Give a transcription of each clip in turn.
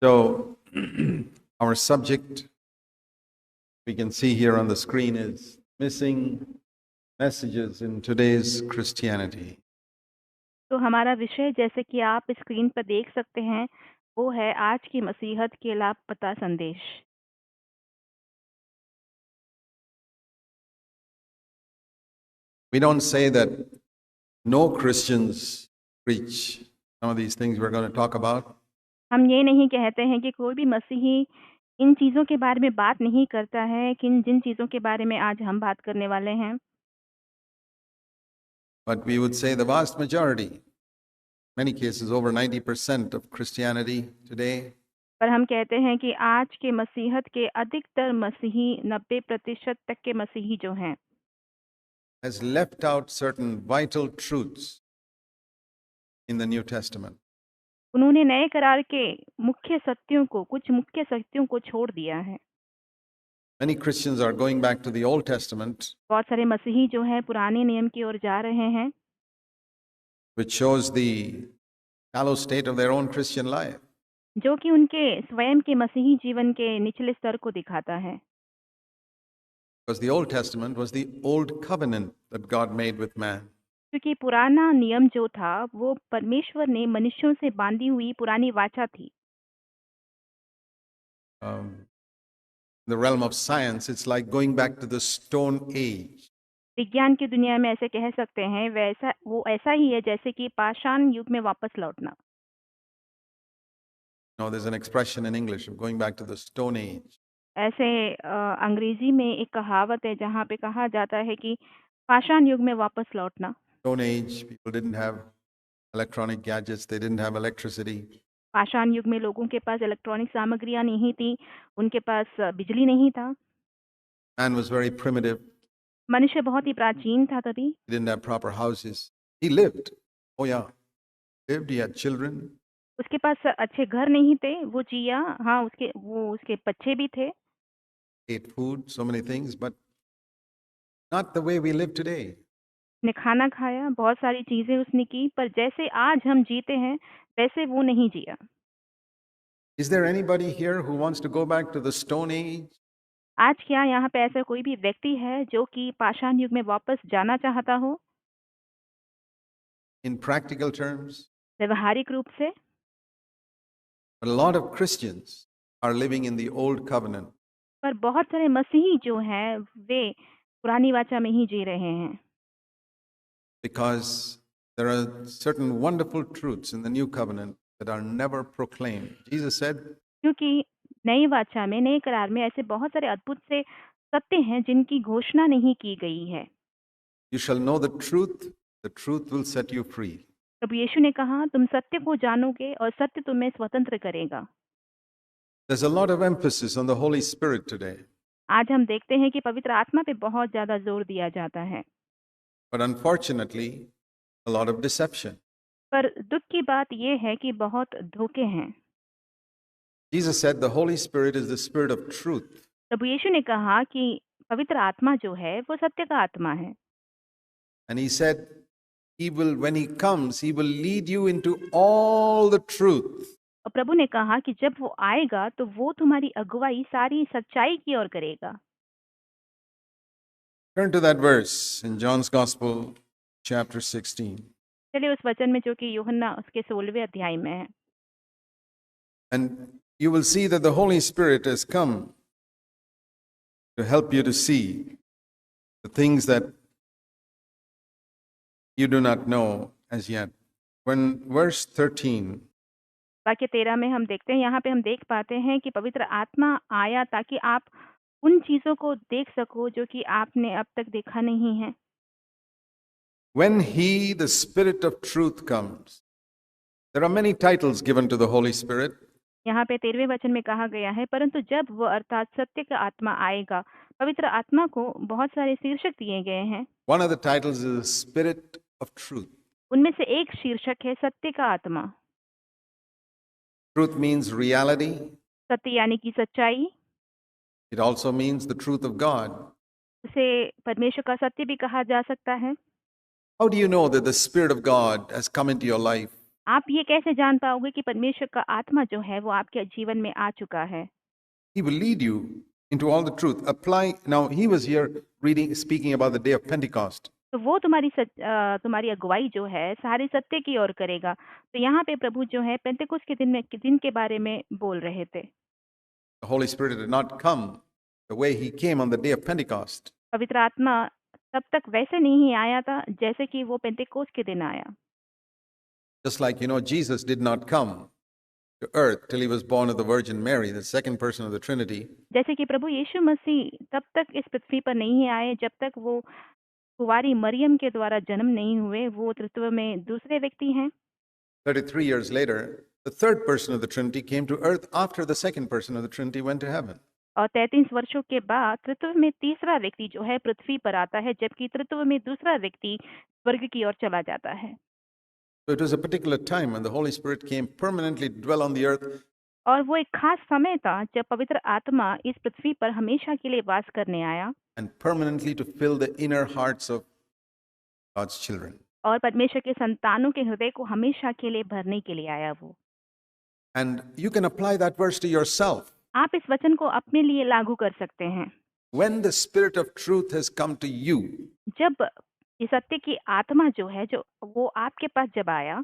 So, our subject we can see here on the screen is missing messages in today's Christianity. तो हमारा विषय जैसे कि आप स्क्रीन पर देख सकते हैं वो है आज की मसीहत के लापता संदेश। We don't say that no Christians preach some of these things we're going to talk about. हम ये नहीं कहते हैं कि कोई भी मसीही इन चीज़ों के बारे में बात नहीं करता है कि जिन चीज़ों के बारे में आज हम बात करने वाले हैं, But we would say the vast majority, many cases over 90% of Christianity today, पर हम कहते हैं कि आज के मसीहत के अधिकतर मसीही 90% तक के मसीही जो हैं has left out certain vital truths in the New Testament. उन्होंने नए करार के कुछ मुख्य सत्यों को छोड़ दिया है। Many Christians are going back to the Old Testament, बहुत सारे मसीही जो हैं पुराने नियम की ओर जा रहे हैं, which shows the shallow state of their own Christian life. जो कि उनके स्वयं के मसीही जीवन के निचले स्तर को दिखाता है। Because the Old Testament was the old covenant that God made with man. क्योंकि पुराना नियम जो था वो परमेश्वर ने मनुष्यों से बांधी हुई पुरानी वाचा थी। In the realm of science, it's like going back to the Stone Age. विज्ञान की दुनिया में ऐसे कह सकते हैं वो ऐसा ही है जैसे कि पाषाण युग में वापस लौटना। No, there's an expression in English of going back to the Stone Age. ऐसे अंग्रेजी में एक कहावत है जहाँ पे कहा जाता है कि पाषाण युग में वापस लौटना। Stone Age, people didn't have electronic gadgets, they didn't have electricity. पाषाण युग में लोगों के पास इलेक्ट्रॉनिक सामग्रियां नहीं थी, उनके पास बिजली नहीं था। Man was very primitive. मनुष्य बहुत ही प्राचीन था तभी। He didn't have proper houses. He lived. Oh yeah, lived. He had children. उसके पास अच्छे घर नहीं थे, वो जिया, हाँ उसके बच्चे भी थे। Ate food, so many things, but not the way we live today. उसने खाना खाया, बहुत सारी चीजें उसने की, पर जैसे आज हम जीते हैं वैसे वो नहीं जिया। Is there anybody here who wants to go back to the Stone Age? आज क्या यहाँ पे ऐसा कोई भी व्यक्ति है जो कि पाषाण युग में वापस जाना चाहता हो? In practical terms, व्यवहारिक रूप से? but a lot of Christians are living in the old covenant. पर बहुत सारे मसीही जो हैं वे पुरानी वाचा में ही जी रहे हैं। Because there are certain wonderful truths in the new covenant that are never proclaimed. Jesus said, क्योंकि नई वाचा में, नए करार में ऐसे बहुत सारे अद्भुत से सत्य हैं जिनकी घोषणा नहीं की गई है। You shall know the truth will set you free. प्रभु यीशु ने कहा, तुम सत्य को जानोगे और सत्य तुम्हें स्वतंत्र करेगा। There's a lot of emphasis on the Holy Spirit today. आज हम देखते हैं कि पवित्र आत्मा पे बहुत ज्यादा जोर दिया जाता है, But unfortunately, a lot of deception. पर दुख की बात यह है कि बहुत धोखे हैं। Jesus said the Holy Spirit is the Spirit of truth. प्रभु यीशु ने कहा कि पवित्र आत्मा जो है वो सत्य का आत्मा है। And he said, when he comes, he will lead you into all the truth. और प्रभु ने कहा कि जब वो आएगा तो वो तुम्हारी अगुवाई सारी सच्चाई की ओर करेगा। Turn to that verse in John's Gospel, chapter 16. चलिए उस वचन में जो कि यूहन्ना उसके 16वें अध्याय में है। And you will see that the Holy Spirit has come to help you to see the things that you do not know as yet. When verse 13, वाक्य 13 में हम देखते हैं, यहाँ पे हम देख पाते हैं कि पवित्र आत्मा आया ताकि आप उन चीजों को देख सको जो कि आपने अब तक देखा नहीं है। when he, the Spirit of truth, comes, there are many titles given to the Holy Spirit. यहाँ पे 13वें वचन में कहा गया है, परंतु जब वो अर्थात सत्य का आत्मा आएगा, पवित्र आत्मा को बहुत सारे शीर्षक दिए गए हैं। One of the titles is the Spirit of truth. उनमें से एक शीर्षक है सत्य का आत्मा। Truth means reality. सत्य यानी कि सच्चाई। It also means the truth of God. उसे परमेश्वर का सत्य भी कहा जा सकता है। How do you know that the Spirit of God has come into your life? आप ये कैसे जान पाओगे कि परमेश्वर का आत्मा जो है वो आपके जीवन में आ चुका है? He will lead you into all the truth. Apply. Now, he was here speaking about the day of Pentecost. तो वो तुम्हारी अगुवाई जो है सारे सत्य की ओर करेगा। तो यहाँ पे प्रभु जो है पेंतेकुस्त के दिन के बारे में बोल रहे थे। The Holy Spirit did not come the way he came on the day of Pentecost. पवित्र आत्मा तब तक वैसे नहीं आया था जैसे कि वो पेंतेकुस्त के दिन आया। Just like, Jesus did not come to earth till he was born of the Virgin Mary, the second person of the Trinity. जैसे कि प्रभु यीशु मसीह तब तक इस पृथ्वी पर नहीं आए जब तक वो कुंवारी मरियम के द्वारा जन्म नहीं हुए। वो तृत्व में दूसरे व्यक्ति हैं। 33 years later, the third person of the Trinity came to earth after the second person of the Trinity went to heaven. और 33 वर्षों के बाद तृत्व में तीसरा व्यक्ति जो है पृथ्वी पर आता है, जबकि तृत्व में दूसरा व्यक्ति स्वर्ग की ओर चला जाता है। So it was a particular time when the Holy Spirit came permanently to dwell on the earth. और वो एक खास समय था जब पवित्र आत्मा इस पृथ्वी पर हमेशा के लिए वास करने आया And permanently to fill the inner hearts of God's children. और परमेश्वर के संतानों के हृदय को हमेशा के लिए भरने के लिए आया वो। And you can apply that verse to yourself. आप इस वचन को अपने लिए लागू कर सकते हैं। When the Spirit of truth has come to you, जब ये सत्य की आत्मा जो है जो वो आपके पास जब आया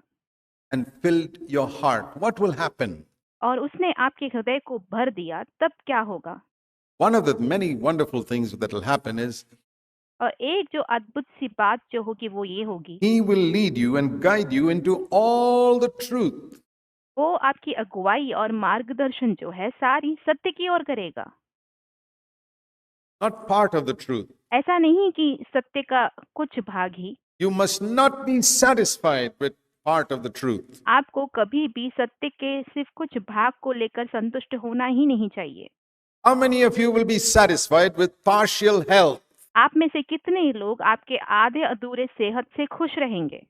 and filled your heart, what will happen? और उसने आपके हृदय को भर दिया, तब क्या होगा? One of the many wonderful things that will happen is और एक जो अद्भुत सी बात जो होगी वो ये होगी, He will lead you and guide you into all the truth. वो आपकी अगुवाई और मार्गदर्शन जो है सारी सत्य की ओर करेगा। Not part of the truth. ऐसा नहीं कि सत्य का कुछ भाग ही। You must not be satisfied with part of the truth. आपको कभी भी सत्य के सिर्फ कुछ भाग को लेकर संतुष्ट होना ही नहीं चाहिए। How many of you will be satisfied with partial health? आप में से कितने लोग आपके आधे अधूरे सेहत से खुश रहेंगे?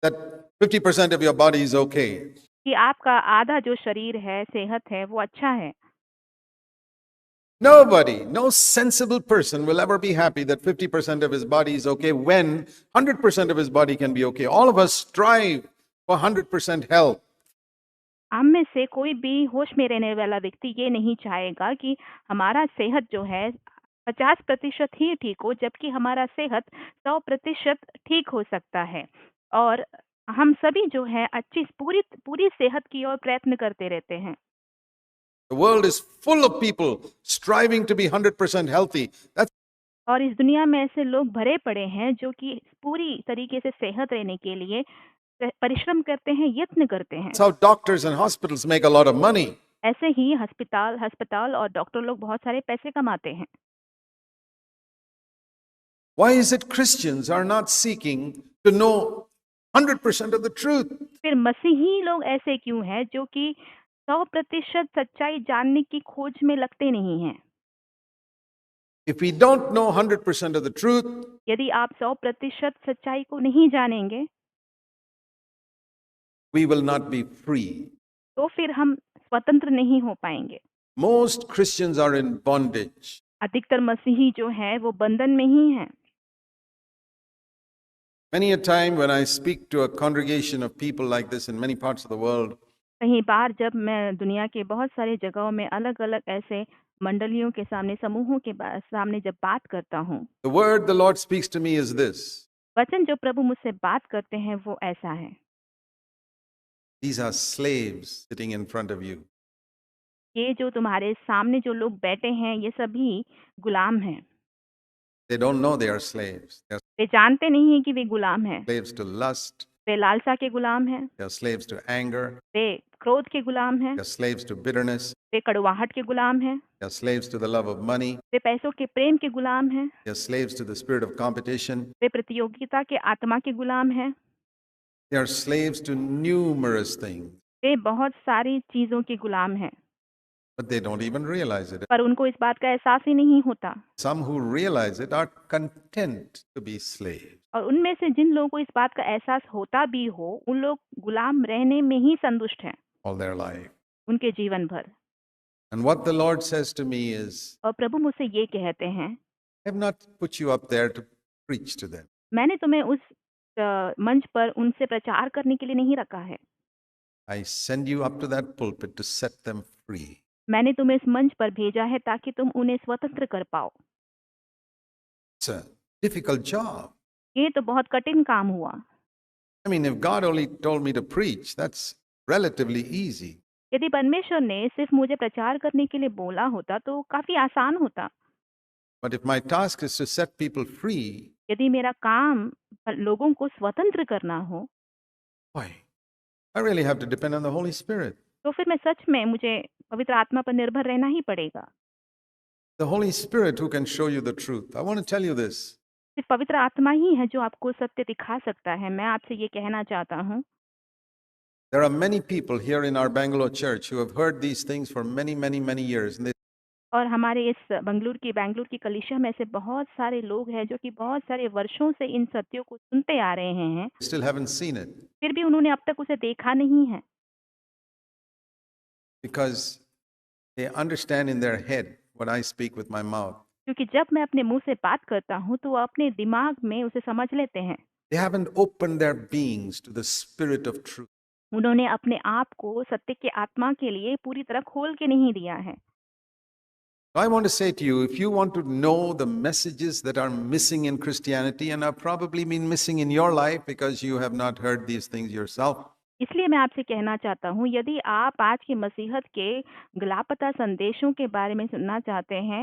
That 50% of your body is okay. कि आपका आधा जो शरीर है, सेहत है, वो अच्छा है। Nobody, no sensible person will ever be happy that 50% of his body is okay when 100% of his body can be okay. All of us strive for 100% health. हम में से कोई भी होश में रहने वाला व्यक्ति ये नहीं चाहेगा कि हमारा सेहत जो है 50% ही ठीक हो, जबकि हमारा सेहत 100% ठीक हो सकता है। और हम सभी जो है अच्छी पूरी सेहत की ओर प्रयत्न करते रहते हैं। The world is full of people striving to be 100% healthy. That's और इस दुनिया में ऐसे लोग भरे पड़े हैं जो कि पूरी तरीके से सेहत रहने के लिए परिश्रम करते हैं, यत्न करते हैं। how doctors and hospitals make a lot of money. ऐसे ही अस्पताल और डॉक्टर लोग बहुत सारे पैसे कमाते हैं। Why is it Christians are not seeking to know 100% of the truth? फिर मसीही लोग ऐसे क्यों हैं जो कि 100% सच्चाई जानने की खोज में लगते नहीं हैं? If we don't know 100% of the truth, यदि आप 100% सच्चाई को नहीं जानेंगे, we will not be free. तो फिर हम स्वतंत्र नहीं हो पाएंगे। Most Christians are in bondage. अधिकतर मसीही जो है वो बंधन में ही हैं। Many a time when I speak to a congregation of people like this in many parts of the world, कई बार जब मैं दुनिया के बहुत सारे जगहों में अलग-अलग ऐसे मंडलियों के सामने, समूहों के सामने जब बात करता हूँ, the word the Lord speaks to me is this: वचन जो प्रभु मुझसे बात करते हैं वो ऐसा है, these are slaves sitting in front of you. ये जो तुम्हारे सामने जो लोग बैठे हैं ये सभी गुलाम हैं। They don't know they are slaves. They are वे जानते नहीं हैं कि वे गुलाम हैं। slaves to lust. वे लालसा के गुलाम हैं, They are slaves to anger. वे क्रोध के गुलाम हैं, They are slaves to bitterness. वे कड़वाहट के गुलाम हैं, They are slaves to the love of money. वे पैसों के प्रेम के गुलाम हैं, They are slaves to the spirit of competition. वे प्रतियोगिता के आत्मा के गुलाम हैं, They are slaves to numerous things, वे बहुत सारी चीजों के गुलाम हैं, but they don't even realize it. पर उनको इस बात का एहसास ही नहीं होता। Some who realize it are content to be slaves. और उनमें से जिन लोगों को इस बात का एहसास होता भी हो, उन लोग गुलाम रहने में ही संतुष्ट हैं All their life. उनके जीवन भर। And what the Lord says to me is, और प्रभु मुझसे ये कहते हैं, I have not put you up there to preach to them. मैंने तुम्हें उस मंच पर उनसे प्रचार करने के लिए नहीं रखा है। I send you up to that pulpit to set them free. मैंने तुम्हें इस मंच पर भेजा है ताकि तुम उन्हें स्वतंत्र कर पाओ। It's a difficult job. ये तो बहुत कठिन काम हुआ। I mean, if God only told me to preach, that's relatively easy. यदि परमेश्वर ने सिर्फ मुझे प्रचार करने के लिए बोला होता तो काफ़ी आसान होता। But if my task is to set people free, यदि मेरा काम लोगों को स्वतंत्र करना हो, boy, I really have to depend on the Holy Spirit. तो फिर मैं सच में मुझे पवित्र आत्मा पर निर्भर रहना ही पड़ेगा। The Holy Spirit who can show you the truth. I want to tell you this. सिर्फ पवित्र आत्मा ही है जो आपको सत्य दिखा सकता है। मैं आपसे ये कहना चाहता हूँ, There are many people here in our Bangalore church who have heard these things for many, many, many years. And they और हमारे इस बैंगलोर की कलीसिया में से बहुत सारे लोग हैं जो कि बहुत सारे वर्षों से इन सत्यों को सुनते आ रहे हैं, still haven't seen it फिर भी उन्होंने अब तक उसे देखा नहीं है। because they understand in their head what I speak with my mouth. क्योंकि जब मैं अपने मुंह से बात करता हूँ तो वो अपने दिमाग में उसे समझ लेते हैं। They haven't opened their beings to the Spirit of truth. उन्होंने अपने आप को सत्य के आत्मा के लिए पूरी तरह खोल के नहीं दिया है। I want to say to you, if you want to know the messages that are missing in Christianity and have probably been missing in your life because you have not heard these things yourself, इसलिए मैं आपसे कहना चाहता हूँ, यदि आप आज की मसीहत के लापता संदेशों के बारे में सुनना चाहते हैं,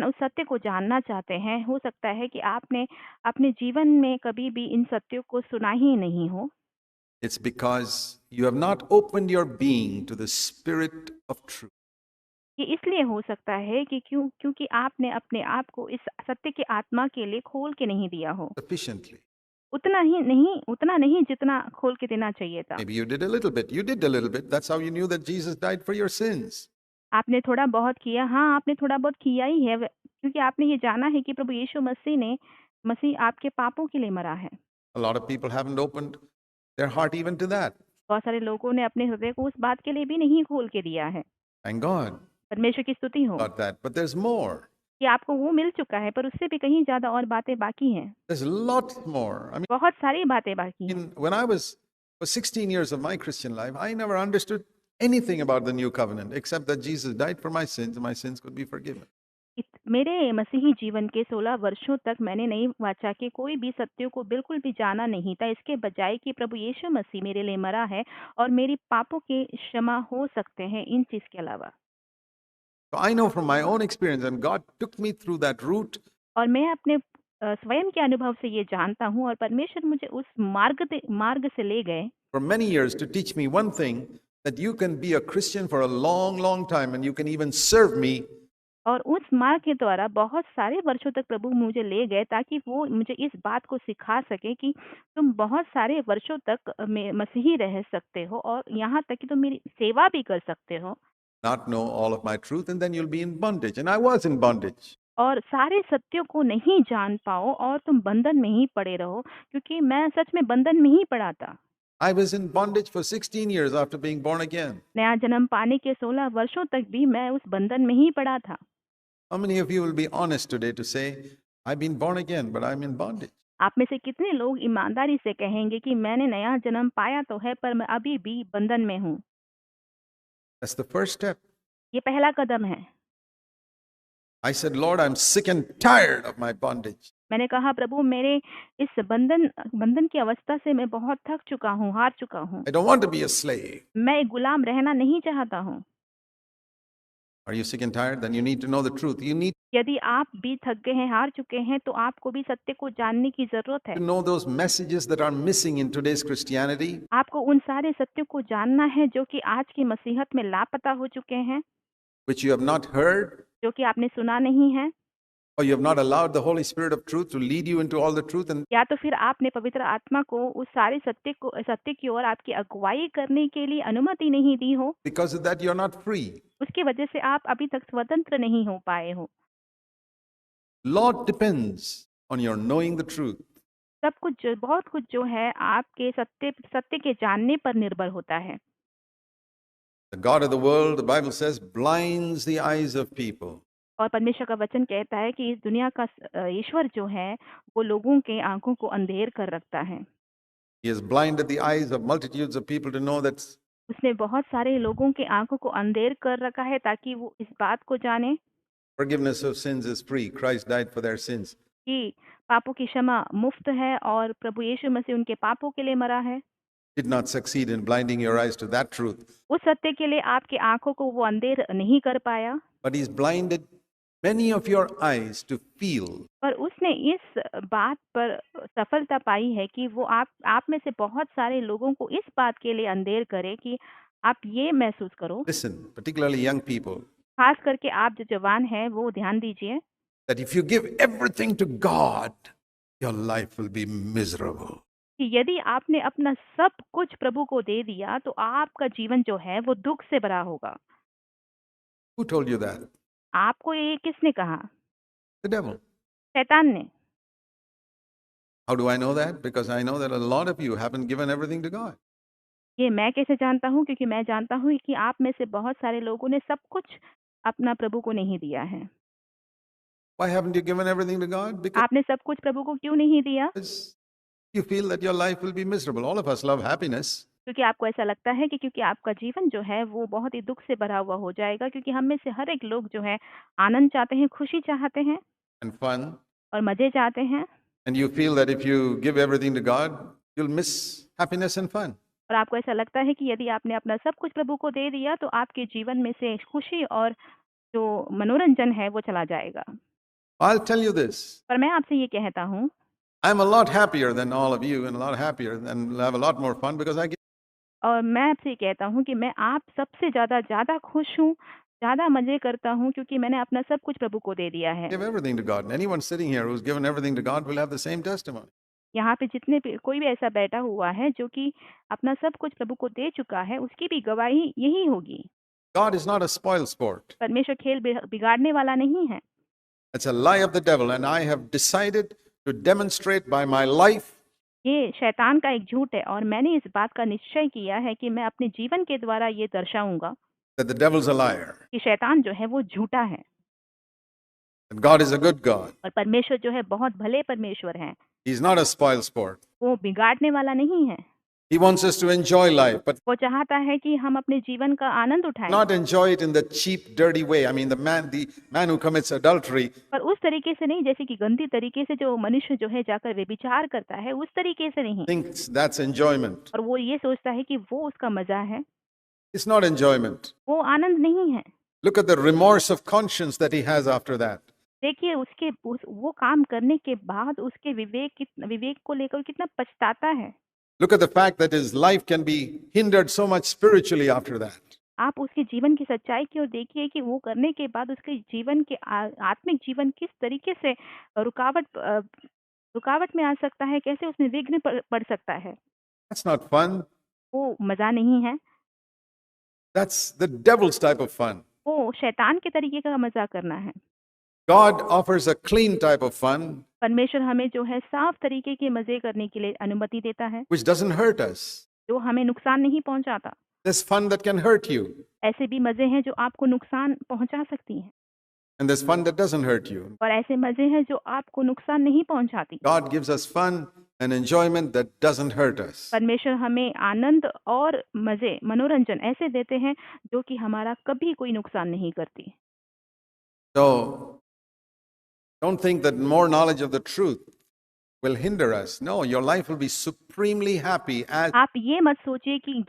उस सत्य को जानना चाहते हैं, हो सकता है कि आपने अपने जीवन में कभी भी इन सत्यों को सुना ही नहीं हो। it's because you have not opened your being to the Spirit of truth. ये इसलिए हो सकता है कि क्योंकि आपने अपने आप को इस सत्य के आत्मा के लिए खोल के नहीं दिया हो। Sufficiently. उतना नहीं जितना खोल के देना चाहिए था। Maybe you did a little bit. You did a little bit. That's how you knew that Jesus died for your sins. आपने थोड़ा बहुत किया, हाँ, आपने थोड़ा बहुत किया ही है, क्योंकि आपने ये जाना है कि प्रभु यीशु मसीह आपके पापों के लिए मरा है। A lot of people haven't opened their heart even to that. बहुत सारे लोगों ने अपने हृदय को उस बात के लिए भी नहीं खोल के दिया है। Thank God परमेश्वर की स्तुति हो about that. But there's more. कि आपको वो मिल चुका है, पर उससे भी कहीं ज़्यादा और बातें बाकी हैं। There's lots more. I mean, बहुत सारी बातें बाकी हैं। when I was for 16 years of my Christian life, I never understood anything about the new covenant except that Jesus died for my sins and my sins could be forgiven. मेरे मसीही जीवन के 16 वर्षों तक मैंने नई वाचा के कोई भी सत्यों को बिल्कुल भी जाना नहीं था, इसके बजाय कि प्रभु यीशु मसीह मेरे लिए मरा है और मेरी पापों के क्षमा हो सकते हैं, इन चीज के अलावा। So I know from my own experience, and God took me through that route. और मैं अपने स्वयं के अनुभव से ये जानता हूँ और परमेश्वर मुझे उस मार्ग से ले गए For many years to teach me one thing, that you can be a Christian for a long, long time and you can even serve me. और उस मार्ग के द्वारा बहुत सारे वर्षों तक प्रभु मुझे ले गए ताकि वो मुझे इस बात को सिखा सके कि तुम बहुत सारे वर्षों तक मसीही रह सकते हो और यहाँ तक कि तुम मेरी सेवा भी कर सकते हो। Not know all of my truth and then you'll be in bondage. And I was in bondage. और सारे सत्यों को नहीं जान पाओ और तुम बंधन में ही पड़े रहो, क्योंकि मैं सच में बंधन में ही पड़ा था। I was in bondage for 16 years after being born again. नया जन्म पाने के 16 वर्षों तक भी मैं उस बंधन में ही पड़ा था। How many of you will be honest today to say, I've been born again, but I'm in bondage? आप में से कितने लोग ईमानदारी से कहेंगे कि मैंने नया जन्म पाया तो है, पर मैं अभी भी बंधन में हूँ? That's the first step. ये पहला कदम है। I said, Lord, I'm sick and tired of my bondage. मैंने कहा, प्रभु, मेरे इस बंधन की अवस्था से मैं बहुत थक चुका हूँ, हार चुका हूँ। I don't want to be a slave. मैं एक गुलाम रहना नहीं चाहता हूँ। Are you sick and tired? Then you need to know the truth. You need यदि आप भी थक गए हैं, हार चुके हैं, तो आपको भी सत्य को जानने की जरूरत है। to know those messages that are missing in today's Christianity. आपको उन सारे सत्यों को जानना है जो कि आज की मसीहत में लापता हो चुके हैं, Which you have not heard, जो कि आपने सुना नहीं है, or you have not allowed the Holy Spirit of truth to lead you into all the truth. And या तो फिर आपने पवित्र आत्मा को उस सारे सत्य की ओर आपकी अगुवाई करने के लिए अनुमति नहीं दी हो, because of that, you're not free. उसकी वजह से आप अभी तक स्वतंत्र नहीं हो पाए हो। Lot depends on your knowing the truth. बहुत कुछ जो है आपके सत्य के जानने पर निर्भर होता है। The God of the world, the Bible says, blinds the eyes of people. और परमेश्वर का वचन कहता है कि इस दुनिया का ईश्वर जो है वो लोगों के आँखों को अंधेर कर रखता है। He has blinded the eyes of multitudes of people to know that उसने बहुत सारे लोगों की आँखों को अंधेर कर रखा है ताकि वो इस बात को जाने forgiveness of sins is free. Christ died for their sins. कि पापों की क्षमा मुफ्त है और प्रभु यीशु मसीह उनके पापों के लिए मरा है। Did not succeed in blinding your eyes to that truth, उस सत्य के लिए आपकी आँखों को वो अंधेर नहीं कर पाया, but He's blinded many of your eyes to feel पर उसने इस बात पर सफलता पाई है कि वो आप में से बहुत सारे लोगों को इस बात के लिए अंधेर करे कि आप ये महसूस करो, listen, particularly young people, खास करके आप जो जवान हैं वो ध्यान दीजिए that if you give everything to God, your life will be miserable. कि यदि आपने अपना सब कुछ प्रभु को दे दिया तो आपका जीवन जो है वो दुख से भरा होगा। Who told you that? आपको ये किसने कहा? The devil. शैतान ने। How do I know that? Because I know that a lot of you haven't given everything to God. ये मैं कैसे जानता हूँ? क्योंकि मैं जानता हूँ कि आप में से बहुत सारे लोगों ने सब कुछ अपना प्रभु को नहीं दिया है। Why haven't you given everything to God? आपने सब कुछ प्रभु को क्यों नहीं दिया? Because you feel that your life will be miserable. All of us love happiness. क्योंकि आपको ऐसा लगता है कि क्योंकि आपका जीवन जो है वो बहुत ही दुख से भरा हुआ हो जाएगा, क्योंकि हम में से हर एक लोग जो है आनंद चाहते हैं, खुशी चाहते हैं And fun. और मज़े चाहते हैं। And you feel that if you give everything to God, you'll miss happiness and fun. और आपको ऐसा लगता है कि यदि आपने अपना सब कुछ प्रभु को दे दिया तो आपके जीवन में से खुशी और जो मनोरंजन है वो चला जाएगा। I'll tell you this. पर मैं आपसे ये कहता हूँ, I'm a lot happier than all of you and a lot happier and have a lot more fun because I और मैं आपसे ये कहता हूँ कि मैं आप सबसे ज़्यादा खुश हूँ, ज़्यादा मज़े करता हूँ क्योंकि मैंने अपना सब कुछ प्रभु को दे दिया है। give everything to God. And anyone sitting here who's given everything to God will have the same testimony. यहाँ पे जितने भी कोई भी ऐसा बैठा हुआ है जो कि अपना सब कुछ प्रभु को दे चुका है, उसकी भी गवाही यही होगी। God is not a spoil sport. परमेश्वर खेल बिगाड़ने वाला नहीं है। It's a lie of the devil. And I have decided to demonstrate by my life ये शैतान का एक झूठ है और मैंने इस बात का निश्चय किया है कि मैं अपने जीवन के द्वारा ये दर्शाऊंगा that the devil's a liar. कि शैतान जो है वो झूठा है And God is a good God. और परमेश्वर जो है बहुत भले परमेश्वर हैं। He's not a spoil sport. वो बिगाड़ने वाला नहीं है। He wants us to enjoy life, but वो चाहता है कि हम अपने जीवन का आनंद उठाएं, not enjoy it in the cheap, dirty way. I mean, the man who commits adultery, पर उस तरीके से नहीं जैसे कि गंदी तरीके से जो मनुष्य जो है जाकर व्यभिचार करता है, उस तरीके से नहीं। thinks that's enjoyment. और वो ये सोचता है कि वो उसका मजा है, It's not enjoyment. वो आनंद नहीं है। Look at the remorse of conscience that he has after that. देखिए वो काम करने के बाद उसके विवेक को लेकर कितना पछताता है। Look at the fact that his life can be hindered so much spiritually after that. आप उसके जीवन की सच्चाई की ओर देखिए कि वो करने के बाद उसके जीवन के आत्मिक जीवन किस तरीके से रुकावट में आ सकता है, कैसे उसमें विघ्न पड़ सकता है। That's not fun. वो मजा नहीं है, That's the devil's type of fun. वो शैतान के तरीके का मजा करना है। God offers a clean type of fun परमेश्वर हमें जो है साफ तरीके के मजे करने के लिए अनुमति देता है, which doesn't hurt us. जो हमें नुकसान नहीं पहुंचाता। There's fun that can hurt you, ऐसे भी मजे हैं जो आपको नुकसान पहुंचा सकती हैं and there's fun that doesn't hurt you. और ऐसे मजे हैं जो आपको नुकसान नहीं पहुंचाती। God gives us fun and enjoyment that doesn't hurt us. परमेश्वर हमें आनंद और मजे मनोरंजन ऐसे देते हैं जो कि हमारा कभी कोई नुकसान नहीं करती। So don't think that more knowledge of the truth will hinder us. No, your life will be supremely happy as आप ये मत सोचिए कि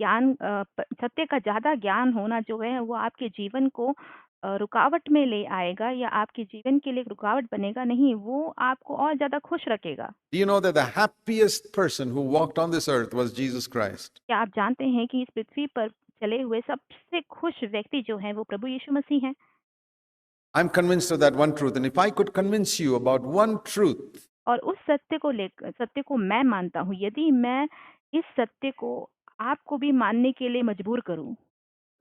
सत्य का ज़्यादा ज्ञान होना जो है वो आपके जीवन को रुकावट में ले आएगा या आपके जीवन के लिए एक रुकावट बनेगा। नहीं, वो आपको और ज़्यादा खुश रखेगा। Do you know that the happiest person who walked on this earth was Jesus Christ? क्या आप जानते हैं कि इस पृथ्वी पर चले हुए सबसे खुश व्यक्ति जो है वो प्रभु यीशु मसीह हैं? I'm convinced of that one truth, and if I could convince you about one truth, और उस सत्य को मैं मानता हूँ। यदि मैं इस सत्य को आपको भी मानने के लिए मजबूर करूँ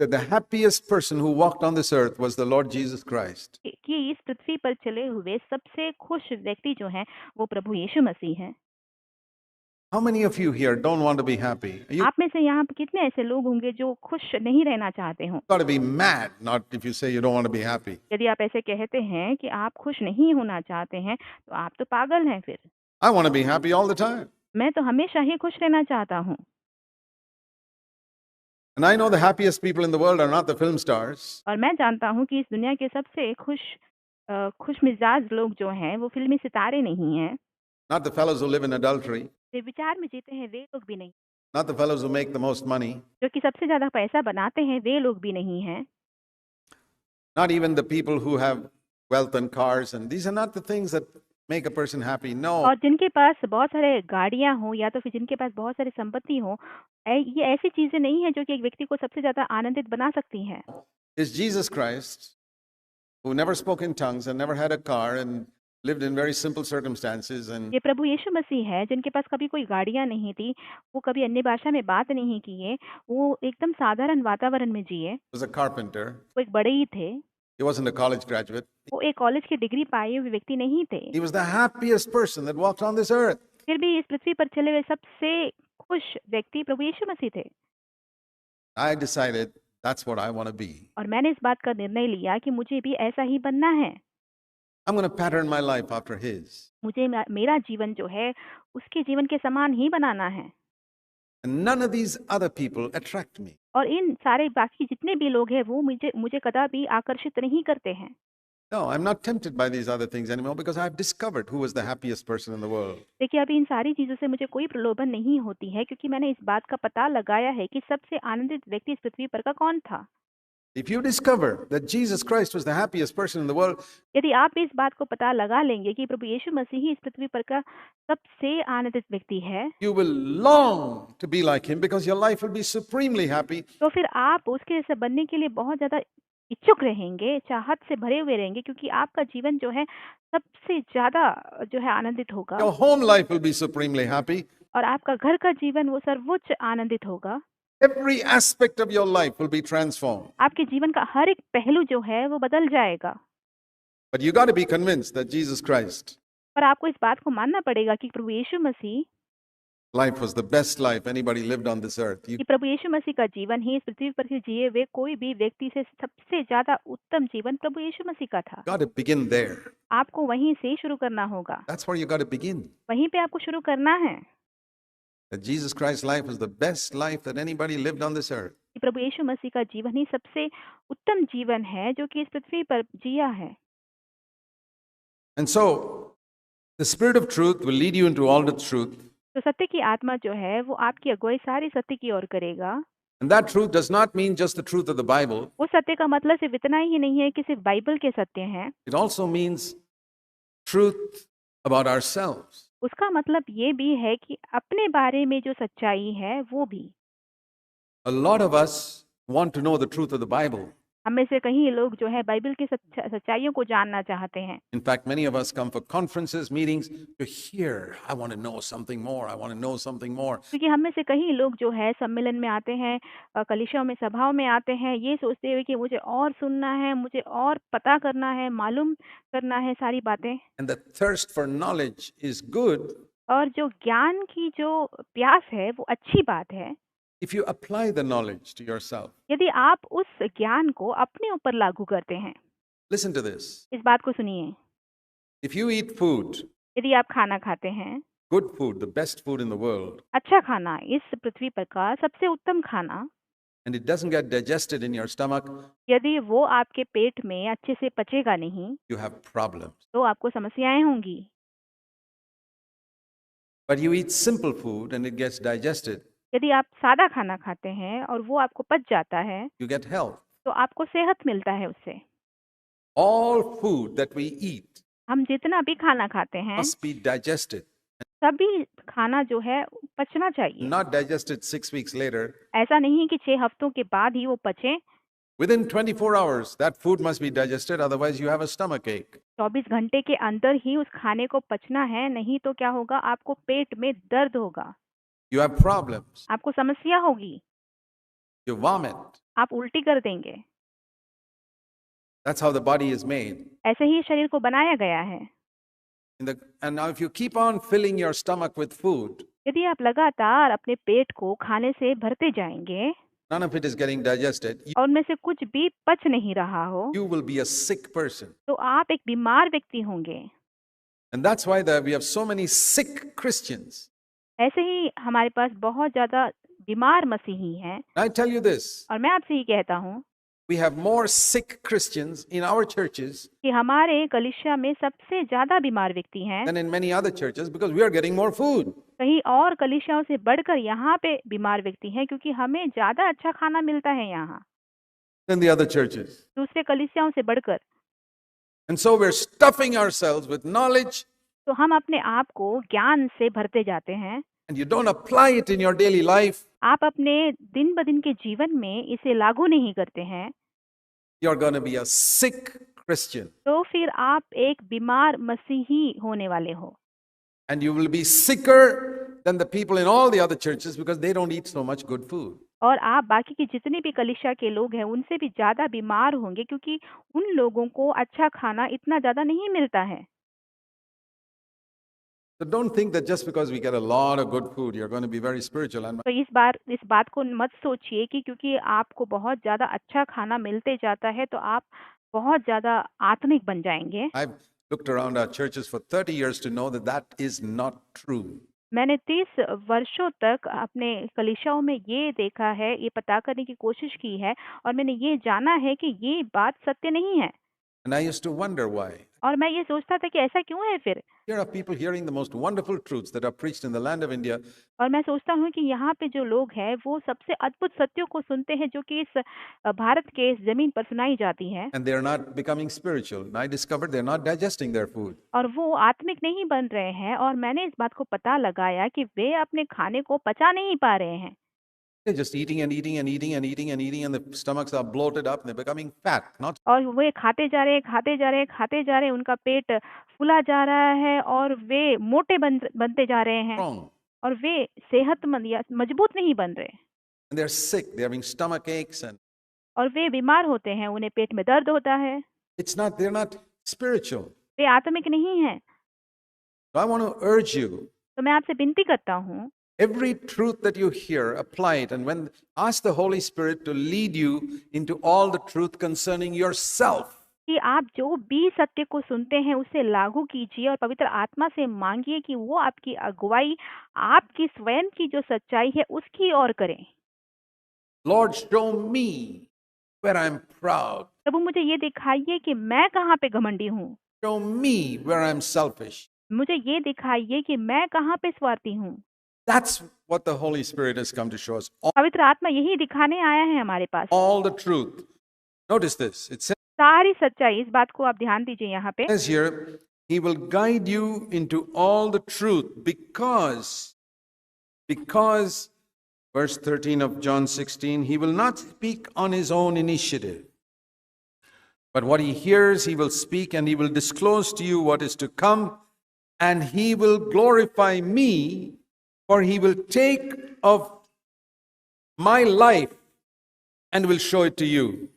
that the happiest person who walked on this earth was the Lord Jesus Christ. कि इस पृथ्वी पर चले हुए सबसे खुश व्यक्ति जो हैं वो प्रभु यीशु मसीह हैं। How many of you here don't want to be happy? You आप में से यहाँ पे कितने ऐसे लोग होंगे जो खुश नहीं रहना चाहते हों? got to be mad, not if you say you don't want to be happy. यदि आप ऐसे कहते हैं कि आप खुश नहीं होना चाहते हैं, तो आप तो पागल हैं फिर। I want to be happy all the time. मैं तो हमेशा ही खुश रहना चाहता हूँ। And I know the happiest people in the world are not the film stars. और मैं जानता हूँ कि इस दुनिया के सबसे खुशमिजाज लोग जो हैं, वो फ़िल्मी सितारे नहीं हैं। Not the fellows who live in adultery. वे विचार में जीते हैं, वे लोग भी नहीं। Not the fellows who make the most money. जो कि सबसे ज़्यादा पैसा बनाते हैं, वे लोग भी नहीं हैं। Not even the people who have wealth and cars. And these are not the things that make a person happy. No. और जिनके पास बहुत सारे गाड़ियाँ हों या तो फिर जिनके पास बहुत सारी संपत्ति हो, ये ऐसी चीज़ें नहीं हैं जो कि एक व्यक्ति को सबसे ज़्यादा आनंदित बना सकती हैं। Is Jesus Christ, who never spoke in tongues and never had a car and lived in very simple circumstances and ये प्रभु यीशु मसीह है जिनके पास कभी कोई गाड़ियाँ नहीं थी, वो कभी अन्य भाषा में बात नहीं किए, वो एकदम साधारण वातावरण में जिए, was a carpenter. वो एक बड़े ही थे, He wasn't a college graduate. वो एक कॉलेज की डिग्री पाए हुए व्यक्ति नहीं थे। He was the happiest person that walked on this earth. फिर भी इस पृथ्वी पर चले हुए सबसे खुश व्यक्ति प्रभु यीशु मसीह थे। I decided that's what I want to be. और मैंने इस बात का निर्णय लिया कि मुझे भी ऐसा ही बनना है। I'm going to pattern my life after his. मुझे मेरा जीवन जो है उसके जीवन के समान ही बनाना है। And none of these other people attract me. और इन सारे बाकी जितने भी लोग हैं वो मुझे कदापि आकर्षित नहीं करते हैं। No, I'm not tempted by these other things anymore because I've discovered who was the happiest person in the world. देखिए, अभी इन सारी चीज़ों से मुझे कोई प्रलोभन नहीं होती है क्योंकि मैंने इस बात का पता लगाया है कि सबसे आनंदित व्यक्ति इस पृथ्वी पर का कौन था। If you discover that Jesus Christ was the happiest person in the world, यदि आप इस बात को पता लगा लेंगे कि प्रभु यीशु मसीह ही इस पृथ्वी पर का सबसे आनंदित व्यक्ति है, you will long to be like him because your life will be supremely happy. तो फिर आप उसके जैसे बनने के लिए बहुत ज़्यादा इच्छुक रहेंगे, चाहत से भरे हुए रहेंगे क्योंकि आपका जीवन जो है सबसे ज़्यादा जो है आनंदित होगा Your home life will be supremely happy. और आपका घर का जीवन वो सर्वोच्च आनंदित होगा। Every aspect of your life will be transformed. आपके जीवन का हर एक पहलू जो है वो बदल जाएगा। But you got to be convinced that Jesus Christ पर आपको इस बात को मानना पड़ेगा कि प्रभु यीशु मसीह life was the best life anybody lived on this earth. You कि प्रभु यीशु मसीह का जीवन ही इस पृथ्वी पर के जिए हुए कोई भी व्यक्ति से सबसे ज्यादा उत्तम जीवन प्रभु यीशु मसीह का था। got to begin there. आपको वहीं से शुरू करना होगा, That's where you got to begin. वहीं पे आपको शुरू करना है That Jesus Christ's life was the best life that anybody lived on this earth. कि प्रभु यीशु मसीह का जीवन ही सबसे उत्तम जीवन है जो कि इस पृथ्वी पर जिया है। And so, the Spirit of truth will lead you into all the truth. तो सत्य की आत्मा जो है वो आपकी अगुवाई सारी सत्य की ओर करेगा। And that truth does not mean just the truth of the Bible. वो सत्य का मतलब सिर्फ इतना ही नहीं है कि सिर्फ बाइबल के सत्य हैं, It also means truth about ourselves. उसका मतलब ये भी है कि अपने बारे में जो सच्चाई है वो भी। A lot of us want to know the truth of the Bible. हम में से कई लोग जो है बाइबल की सच्चाइयों को जानना चाहते हैं। In fact, many of us come for conferences, meetings to hear, I want to know something more, I want to know something more. क्योंकि हम में से कई लोग जो है सम्मेलन में आते हैं, कलीसियाओं में, सभाओं में आते हैं, ये सोचते हुए कि मुझे और सुनना है, मुझे और पता करना है, मालूम करना है सारी बातें। And the thirst for knowledge is good और जो ज्ञान की जो प्यास है वो अच्छी बात है if you apply the knowledge to yourself. यदि आप उस ज्ञान को अपने ऊपर लागू करते हैं। Listen to this. इस बात को सुनिए, If you eat food, यदि आप खाना खाते हैं, good food, the best food in the world, अच्छा खाना, इस पृथ्वी पर का सबसे उत्तम खाना, and it doesn't get digested in your stomach, यदि वो आपके पेट में अच्छे से पचेगा नहीं you have problems. तो आपको समस्याएं होंगी। But you eat simple food and it gets digested, यदि आप सादा खाना खाते हैं और वो आपको पच जाता है you get health. तो आपको सेहत मिलता है उससे। All food that we eat हम जितना भी खाना खाते हैं must be digested, सभी खाना जो है पचना चाहिए। not digested 6 weeks later. ऐसा नहीं कि 6 हफ्तों के बाद ही वो पचे। Within 24 hours, that food must be digested, otherwise you have a stomach ache. 24 घंटे के अंदर ही उस खाने को पचना है, नहीं तो क्या होगा, आपको पेट में दर्द होगा, You have problems. आपको समस्या होगी, You vomit. आप उल्टी कर देंगे। That's how the body is made. ऐसे ही शरीर को बनाया गया है। And now if you keep on filling your stomach with food, यदि आप लगातार अपने पेट को खाने से भरते जाएंगे none of it is getting digested, और उनमें से कुछ भी पच नहीं रहा हो, you will be a sick person. तो आप एक बीमार व्यक्ति होंगे। And that's why we have so many sick Christians. ऐसे ही हमारे पास बहुत ज्यादा बीमार मसीही हैं। I tell you this, और मैं आपसे ये कहता हूँ we have more sick Christians in our churches कि हमारे कलीसिया में सबसे ज्यादा बीमार व्यक्ति हैं than in many other churches because we are getting more food. कहीं और कलीसियाओं से बढ़कर यहाँ पे बीमार व्यक्ति हैं, क्योंकि हमें ज्यादा अच्छा खाना मिलता है यहाँ Than the other churches. दूसरे कलीसियाओं से बढ़कर। And so we're stuffing ourselves with knowledge तो हम अपने आप को ज्ञान से भरते जाते हैं। and you don't apply it in your daily life, आप अपने दिन ब दिन के जीवन में इसे लागू नहीं करते हैं, you're going to be a sick Christian. तो फिर आप एक बीमार मसीही होने वाले हो। And you will be sicker than the people in all the other churches because they don't eat so much good food. और आप बाकी के जितने भी कलीसिया के लोग हैं उनसे भी ज्यादा बीमार होंगे, क्योंकि उन लोगों को अच्छा खाना इतना ज्यादा नहीं मिलता है। So don't think that just because we get a lot of good food, you're going to be very spiritual. And तो इस बात को मत सोचिए कि क्योंकि आपको बहुत ज्यादा अच्छा खाना मिलते जाता है तो आप बहुत ज्यादा आत्मिक बन जाएंगे। I've looked around our churches for 30 years to know that that is not true. मैंने 30 वर्षों तक अपने कलीसियाओं में ये देखा है, ये पता करने की कोशिश की है और मैंने ये जाना है कि ये बात सत्य नहीं है। And I used to wonder why. और मैं ये सोचता था कि ऐसा क्यों है फिर। Here are people hearing the most wonderful truths that are preached in the land of India, और मैं सोचता हूँ कि यहाँ पे जो लोग हैं वो सबसे अद्भुत सत्यों को सुनते हैं जो कि इस भारत के इस जमीन पर सुनाई जाती है, and they're not becoming spiritual. And I discovered they're not digesting their food. और वो आत्मिक नहीं बन रहे हैं। और मैंने इस बात को पता लगाया कि वे अपने खाने को पचा नहीं पा रहे हैं। They're just eating and eating and eating and eating and eating, and the stomachs are bloated up and they're becoming fat, not और वे खाते जा रहे खाते जा रहे खाते जा रहे, उनका पेट फूला जा रहा है और वे मोटे बनते जा रहे हैं strong. और वे सेहतमंद या मजबूत नहीं बन रहे, And they're sick. They're having stomach aches, and और वे बीमार होते हैं, उन्हें पेट में दर्द होता है। they're not spiritual. वे आत्मिक नहीं हैं। So I want to urge you, तो मैं आपसे विनती करता हूँ, every truth that you hear, apply it. And when ask the Holy Spirit to lead you into all the truth concerning yourself. कि आप जो भी सत्य को सुनते हैं उसे लागू कीजिए और पवित्र आत्मा से मांगिए कि वो आपकी अगुवाई आपकी स्वयं की जो सच्चाई है उसकी ओर करें। Lord, show me where I'm proud. प्रभु मुझे ये दिखाइए कि मैं कहाँ पे घमंडी हूँ। Show me where I'm selfish. मुझे ये दिखाइए कि मैं कहाँ पे स्वार्थी हूँ। That's what the Holy Spirit has come to show us. पवित्र आत्मा यही दिखाने आया है हमारे पास, All the truth. Notice this. It सारी सच्चाई। इस बात को आप ध्यान दीजिए यहाँ पे। says here, He will guide you into all the truth because, verse 13 of John 16, He will not speak on His own initiative. But what He hears, He will speak, and He will disclose to you what is to come, and He will glorify me, for He will take of my life and will show it to you.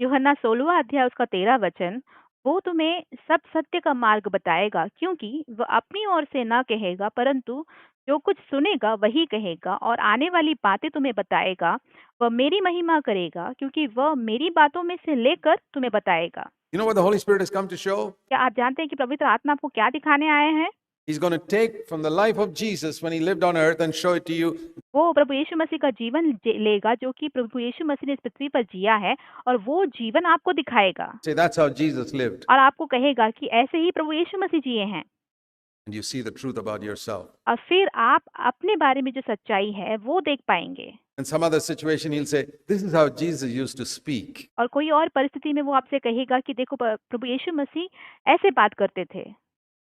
यूहन्ना 16वां अध्याय उसका 13 वचन, वो तुम्हें सब सत्य का मार्ग बताएगा, क्योंकि वह अपनी ओर से ना कहेगा परंतु जो कुछ सुनेगा वही कहेगा, और आने वाली बातें तुम्हें बताएगा। वह मेरी महिमा करेगा, क्योंकि वह मेरी बातों में से लेकर तुम्हें बताएगा। You know what the Holy Spirit has come to show? क्या आप जानते हैं कि पवित्र आत्मा आपको क्या दिखाने आए हैं? He's going to take from the life of Jesus when He lived on earth and show it to you. वो प्रभु यीशु मसीह का जीवन लेगा जो कि प्रभु यीशु मसीह ने इस पृथ्वी पर जिया है, और वो जीवन आपको दिखाएगा Say, that's how Jesus lived. और आपको कहेगा कि ऐसे ही प्रभु यीशु मसीह जिए हैं। And you see the truth about yourself. और फिर आप अपने बारे में जो सच्चाई है वो देख पाएंगे। In some other situation, He'll say, this is how Jesus used to speak. और कोई और परिस्थिति में वो आपसे कहेगा कि देखो प्रभु यीशु मसीह ऐसे बात करते थे।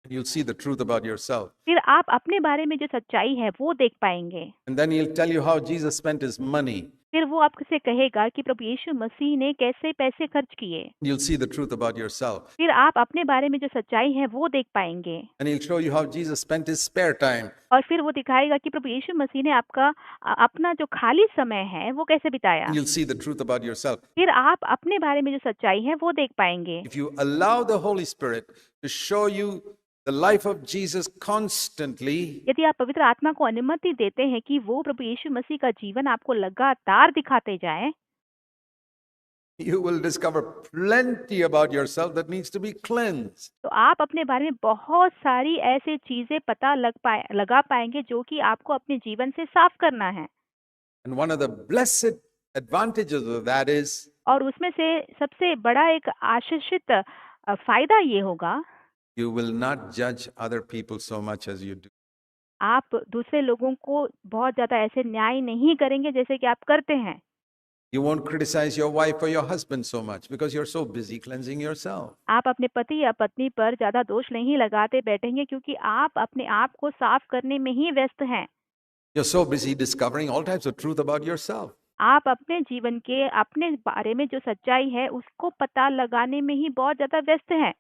And you'll see the truth about yourself. फिर आप अपने बारे में जो सच्चाई है वो देख पाएंगे। And then He'll tell you how Jesus spent His money. फिर वो आपसे कहेगा कि प्रभु यीशु मसीह ने कैसे पैसे खर्च किए। You'll see the truth about yourself. फिर आप अपने बारे में जो सच्चाई है वो देख पाएंगे। And He'll show you how Jesus spent His spare time. और फिर वो दिखाएगा कि प्रभु यीशु मसीह ने अपना जो खाली समय है वो कैसे बिताया। And you'll see the truth about yourself. फिर आप अपने बारे में जो सच्चाई है वो देख पाएंगे। If you allow the Holy Spirit to show you the life of Jesus constantly, यदि आप पवित्र आत्मा को अनुमति देते हैं कि वो प्रभु यीशु मसीह का जीवन आपको लगातार दिखाते जाए, you will discover plenty about yourself that needs to be cleansed. तो आप अपने बारे में बहुत सारी ऐसी चीजें पता लगा पाएंगे जो कि आपको अपने जीवन से साफ करना है। And one of the blessed advantages of that is और उसमें से सबसे बड़ा एक आशीषित फायदा ये होगा, you will not judge other people so much as you do. आप दूसरे लोगों को बहुत ज्यादा ऐसे न्याय नहीं करेंगे जैसे कि आप करते हैं। You won't criticize your wife or your husband so much because you're so busy cleansing yourself. आप अपने पति या पत्नी पर ज्यादा दोष नहीं लगाते बैठेंगे क्योंकि आप अपने आप को साफ करने में ही व्यस्त हैं। You're so busy discovering all types of truth about yourself. आप अपने जीवन के अपने बारे में जो सच्चाई है उसको पता लगाने में ही बहुत ज्यादा व्यस्त हैं।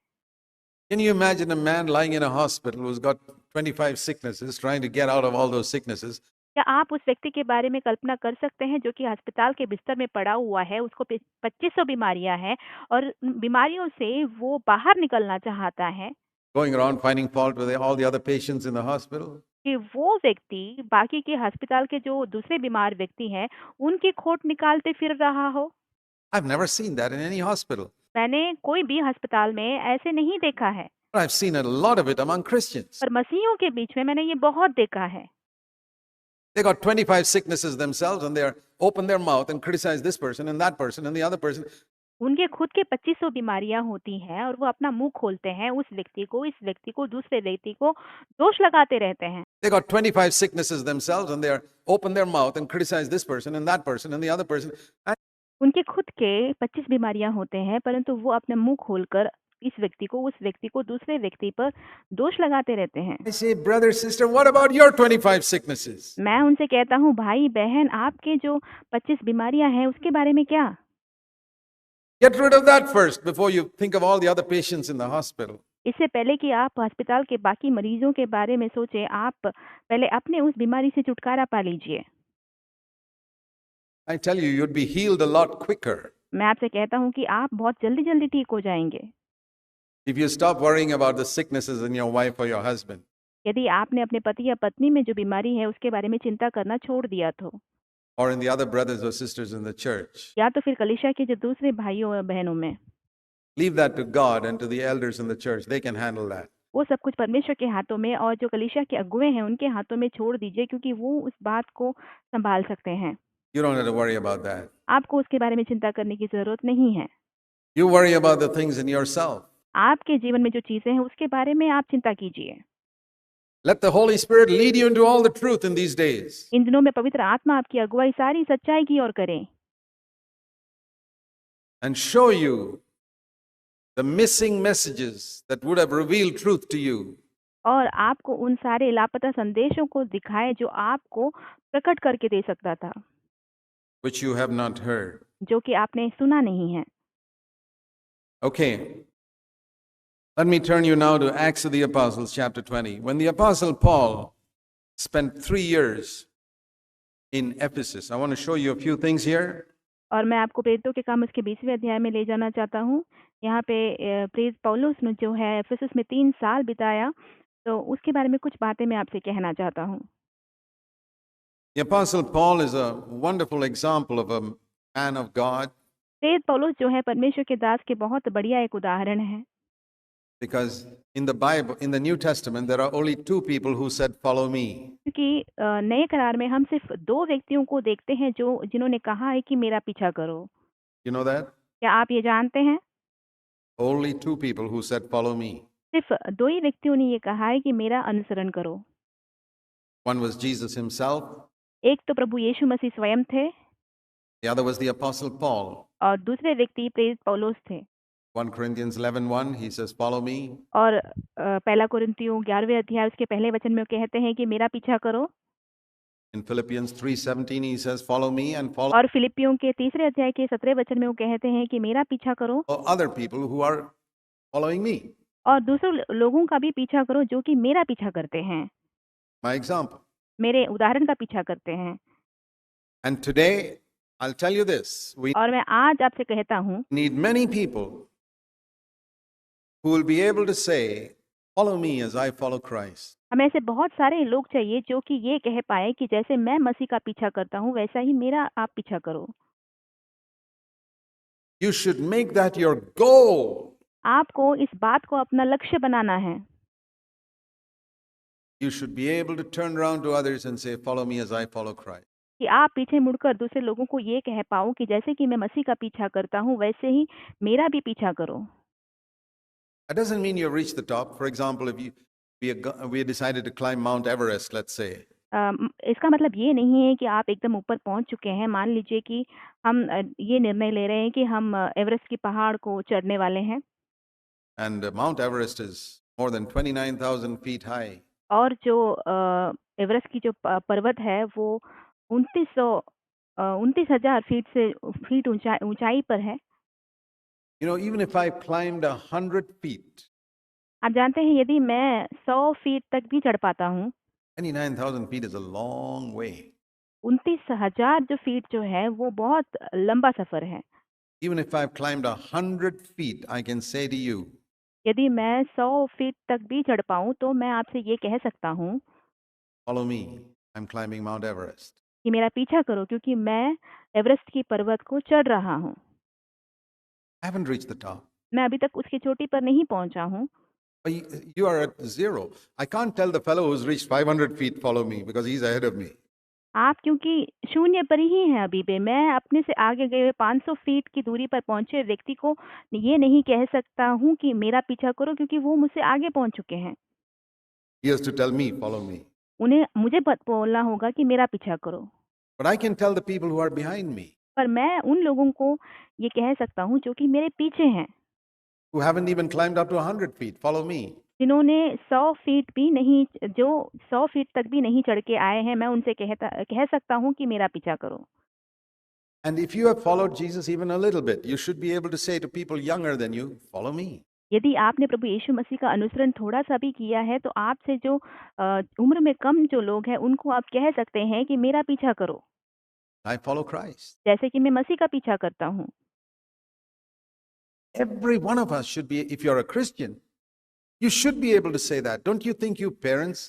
Can you imagine a man lying in a hospital who's got 25 sicknesses, trying to get out of all those sicknesses? क्या आप उस व्यक्ति के बारे में कल्पना कर सकते हैं जो कि अस्पताल के बिस्तर में पड़ा हुआ है, उसको 2500 बीमारियां हैं और उन बीमारियों से वो बाहर निकलना चाहता है, Going around finding fault with all the other patients in the hospital? कि वो व्यक्ति बाकी के अस्पताल के जो दूसरे बीमार व्यक्ति हैं उनकी खोट निकालते फिर रहा हो? I've never seen that in any hospital. मैंने कोई भी अस्पताल में ऐसे नहीं देखा है, But I've seen a lot of it among Christians. पर मसीहियों के बीच में मैंने ये बहुत देखा है। They got 25 sicknesses themselves and they're open their mouth and criticize this person and that person and the other person. उनके खुद के 2500 बीमारियां होती हैं और वो अपना मुंह खोलते हैं, उस व्यक्ति को, इस व्यक्ति को, दूसरे व्यक्ति को दोष लगाते रहते हैं। They got 25 sicknesses themselves and they're open their mouth and criticize this person and that person and the other person. And उनके खुद के 25 बीमारियां होते हैं परंतु वो अपने मुंह खोलकर इस व्यक्ति को, उस व्यक्ति को, दूसरे व्यक्ति पर दोष लगाते रहते हैं। I say, brother, sister, what about your 25 sicknesses? मैं उनसे कहता हूँ, भाई बहन, आपके जो 25 बीमारियां हैं उसके बारे में क्या? Get rid of that first before you think of all the other patients in the hospital. इससे पहले कि आप अस्पताल के बाकी मरीजों के बारे में सोचें, आप पहले अपने उस बीमारी से छुटकारा पा लीजिए। I tell you, you'd be healed a lot quicker मैं आपसे कहता हूँ कि आप बहुत जल्दी जल्दी ठीक हो जाएंगे if you stop worrying about the sicknesses in your wife or your husband. यदि आपने अपने पति या पत्नी में जो बीमारी है उसके बारे में चिंता करना छोड़ दिया तो, Or in the other brothers or sisters in the church. या तो फिर कलीसिया के जो दूसरे भाइयों और बहनों में। Leave that to God and to the elders in the church. They can handle that. वो सब कुछ परमेश्वर के हाथों में और जो कलीसिया के अगुवे हैं उनके हाथों में छोड़ दीजिए क्योंकि वो उस बात को संभाल सकते हैं। You don't have to worry about that. आपको उसके बारे में चिंता करने की जरूरत नहीं है। You worry about the things in yourself. आपके जीवन में जो चीजें हैं उसके बारे में आप चिंता कीजिए। Let the Holy Spirit lead you into all the truth in these days. इन दिनों में पवित्र आत्मा आपकी अगुवाई सारी सच्चाई की ओर करे And show you the missing messages that would have revealed truth to you. और आपको उन सारे लापता संदेशों को दिखाए जो आपको प्रकट करके दे सकता था, Which you have not heard. जो कि आपने सुना नहीं है। Okay. Let me turn you now to Acts of the Apostles, chapter 20. When the Apostle Paul spent 3 years in Ephesus, I want to show you a few things here. और मैं आपको प्रेरितों के काम उसके 20वें अध्याय में ले जाना चाहता हूँ। यहाँ पे प्रेरित पौलुस ने जो है एफेसस में 3 साल बिताया, तो उसके बारे में कुछ बातें मैं आपसे कहना चाहता हूँ। The Apostle Paul is a wonderful example of a man of God प्रेरित पौलुस जो है परमेश्वर के दास के बहुत बढ़िया एक उदाहरण है, because in the Bible, in the New Testament, there are only 2 people who said, "Follow me." क्योंकि नए करार में हम सिर्फ 2 व्यक्तियों को देखते हैं जो जिन्होंने कहा है कि मेरा पीछा करो। You know that? क्या आप ये जानते हैं? Only 2 people who said, "Follow me." सिर्फ 2 ही व्यक्तियों ने ये कहा है कि मेरा अनुसरण करो। One was Jesus himself, एक तो प्रभु यीशु मसीह स्वयं थे the other was the Apostle Paul. और दूसरे व्यक्ति प्रेरित पौलुस थे। 1 Corinthians 11:1, he says, "Follow me." और पहला कुरिन्थियों 11वें अध्याय उसके पहले वचन में वो कहते हैं कि मेरा पीछा करो। In Philippians 3:17, he says, "Follow me and follow और फिलिपियों के 3 अध्याय के 17 वचन में वो कहते हैं कि मेरा पीछा करो other people who are following me." और दूसरे लोगों का भी पीछा करो जो कि मेरा पीछा करते हैं, My example. मेरे उदाहरण का पीछा करते हैं। And today, I'll tell you this, we और मैं आज आपसे कहता हूँ need many people who will be able to say, Follow me as I follow Christ. हमें ऐसे बहुत सारे लोग चाहिए जो कि ये कह पाए कि जैसे मैं मसीह का पीछा करता हूँ वैसा ही मेरा आप पीछा करो। You should make that your goal. आपको इस बात को अपना लक्ष्य बनाना है। You should be able to turn around to others and say, follow me as I follow Christ. कि आप पीछे मुड़कर दूसरे लोगों को ये कह पाओ कि जैसे कि मैं मसीह का पीछा करता हूँ वैसे ही मेरा भी पीछा करो। That doesn't mean you've reached the top. For example, if we decided to climb Mount Everest, let's say, इसका मतलब ये नहीं है कि आप एकदम ऊपर पहुंच चुके हैं। मान लीजिए कि हम ये निर्णय ले रहे हैं कि हम एवरेस्ट की पहाड़ को चढ़ने वाले हैं and Mount Everest is more than 29,000 feet high. और जो एवरेस्ट की जो पर्वत है वो 29,000 फीट ऊंचाई पर है। You know, even if I climbed 100 feet, आप जानते हैं यदि मैं 100 फीट तक भी चढ़ पाता हूँ, 29,000 feet is a long way. 29,000 जो फीट जो है वो बहुत लंबा सफर है। Even if I've climbed 100 feet, I can say to you, यदि मैं 100 फीट तक भी चढ़ पाऊँ तो मैं आपसे ये कह सकता हूँ follow me. I'm climbing Mount Everest. कि मेरा पीछा करो क्योंकि मैं एवरेस्ट की पर्वत को चढ़ रहा हूँ। I haven't reached the top. मैं अभी तक उसकी चोटी पर नहीं पहुंचा हूँ। But you are at zero. I can't tell the fellow who's reached 500 feet, follow me, because he's ahead of me. आप क्योंकि शून्य पर ही हैं अभी भी, मैं अपने से आगे गए हुए 500 फीट की दूरी पर पहुंचे व्यक्ति को ये नहीं कह सकता हूँ कि मेरा पीछा करो क्योंकि वो मुझसे आगे पहुंच चुके हैं। He has to tell me, follow me. मुझे बोलना होगा कि मेरा पीछा करो। But I can tell the people who are behind me, पर मैं उन लोगों को ये कह सकता हूँ जो कि मेरे पीछे हैं, who haven't even climbed up to 100 feet, follow me. जिन्होंने 100 फीट भी नहीं, जो 100 फीट तक भी नहीं चढ़ के आए हैं, मैं उनसे कह सकता हूँ कि मेरा पीछा करो। And if you have followed Jesus even a little bit, you should be able to say to people younger than you, follow me. यदि आपने प्रभु यीशु मसीह का अनुसरण थोड़ा सा भी किया है तो आपसे जो उम्र में कम जो लोग हैं उनको आप कह सकते हैं कि मेरा पीछा करो, I follow Christ. जैसे कि मैं मसीह का पीछा करता हूँ। Every one of us should be, if you're a Christian, you should be able to say that. Don't you think, you parents,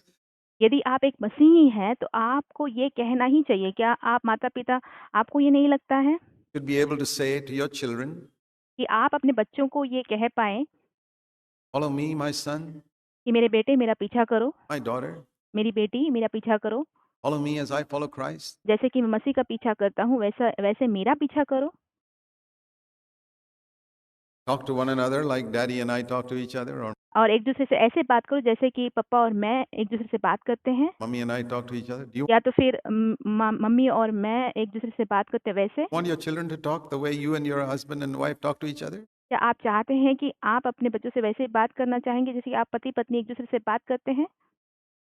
यदि आप एक मसीही हैं तो आपको ये कहना ही चाहिए। क्या आप माता-पिता, आपको ये नहीं लगता है should be able to say to your children, कि आप अपने बच्चों को ये कह पाएँ follow me, my son, कि मेरे बेटे मेरा पीछा करो, my daughter, मेरी बेटी मेरा पीछा करो, follow me as I follow Christ. जैसे कि मैं मसीह का पीछा करता हूँ वैसे मेरा पीछा करो। Talk to one another like daddy and I talk to each other, or और एक-दूसरे से ऐसे बात करो जैसे कि पापा और मैं एक-दूसरे से बात करते हैं, mommy and I talk to each other. Do you या तो फिर मम्मी और मैं एक-दूसरे से बात करते हैं वैसे। want your children to talk the way you and your husband and wife talk to each other? क्या आप चाहते हैं कि आप अपने बच्चों से वैसे ही बात करना चाहेंगे जैसे कि आप पति-पत्नी एक-दूसरे से बात करते हैं?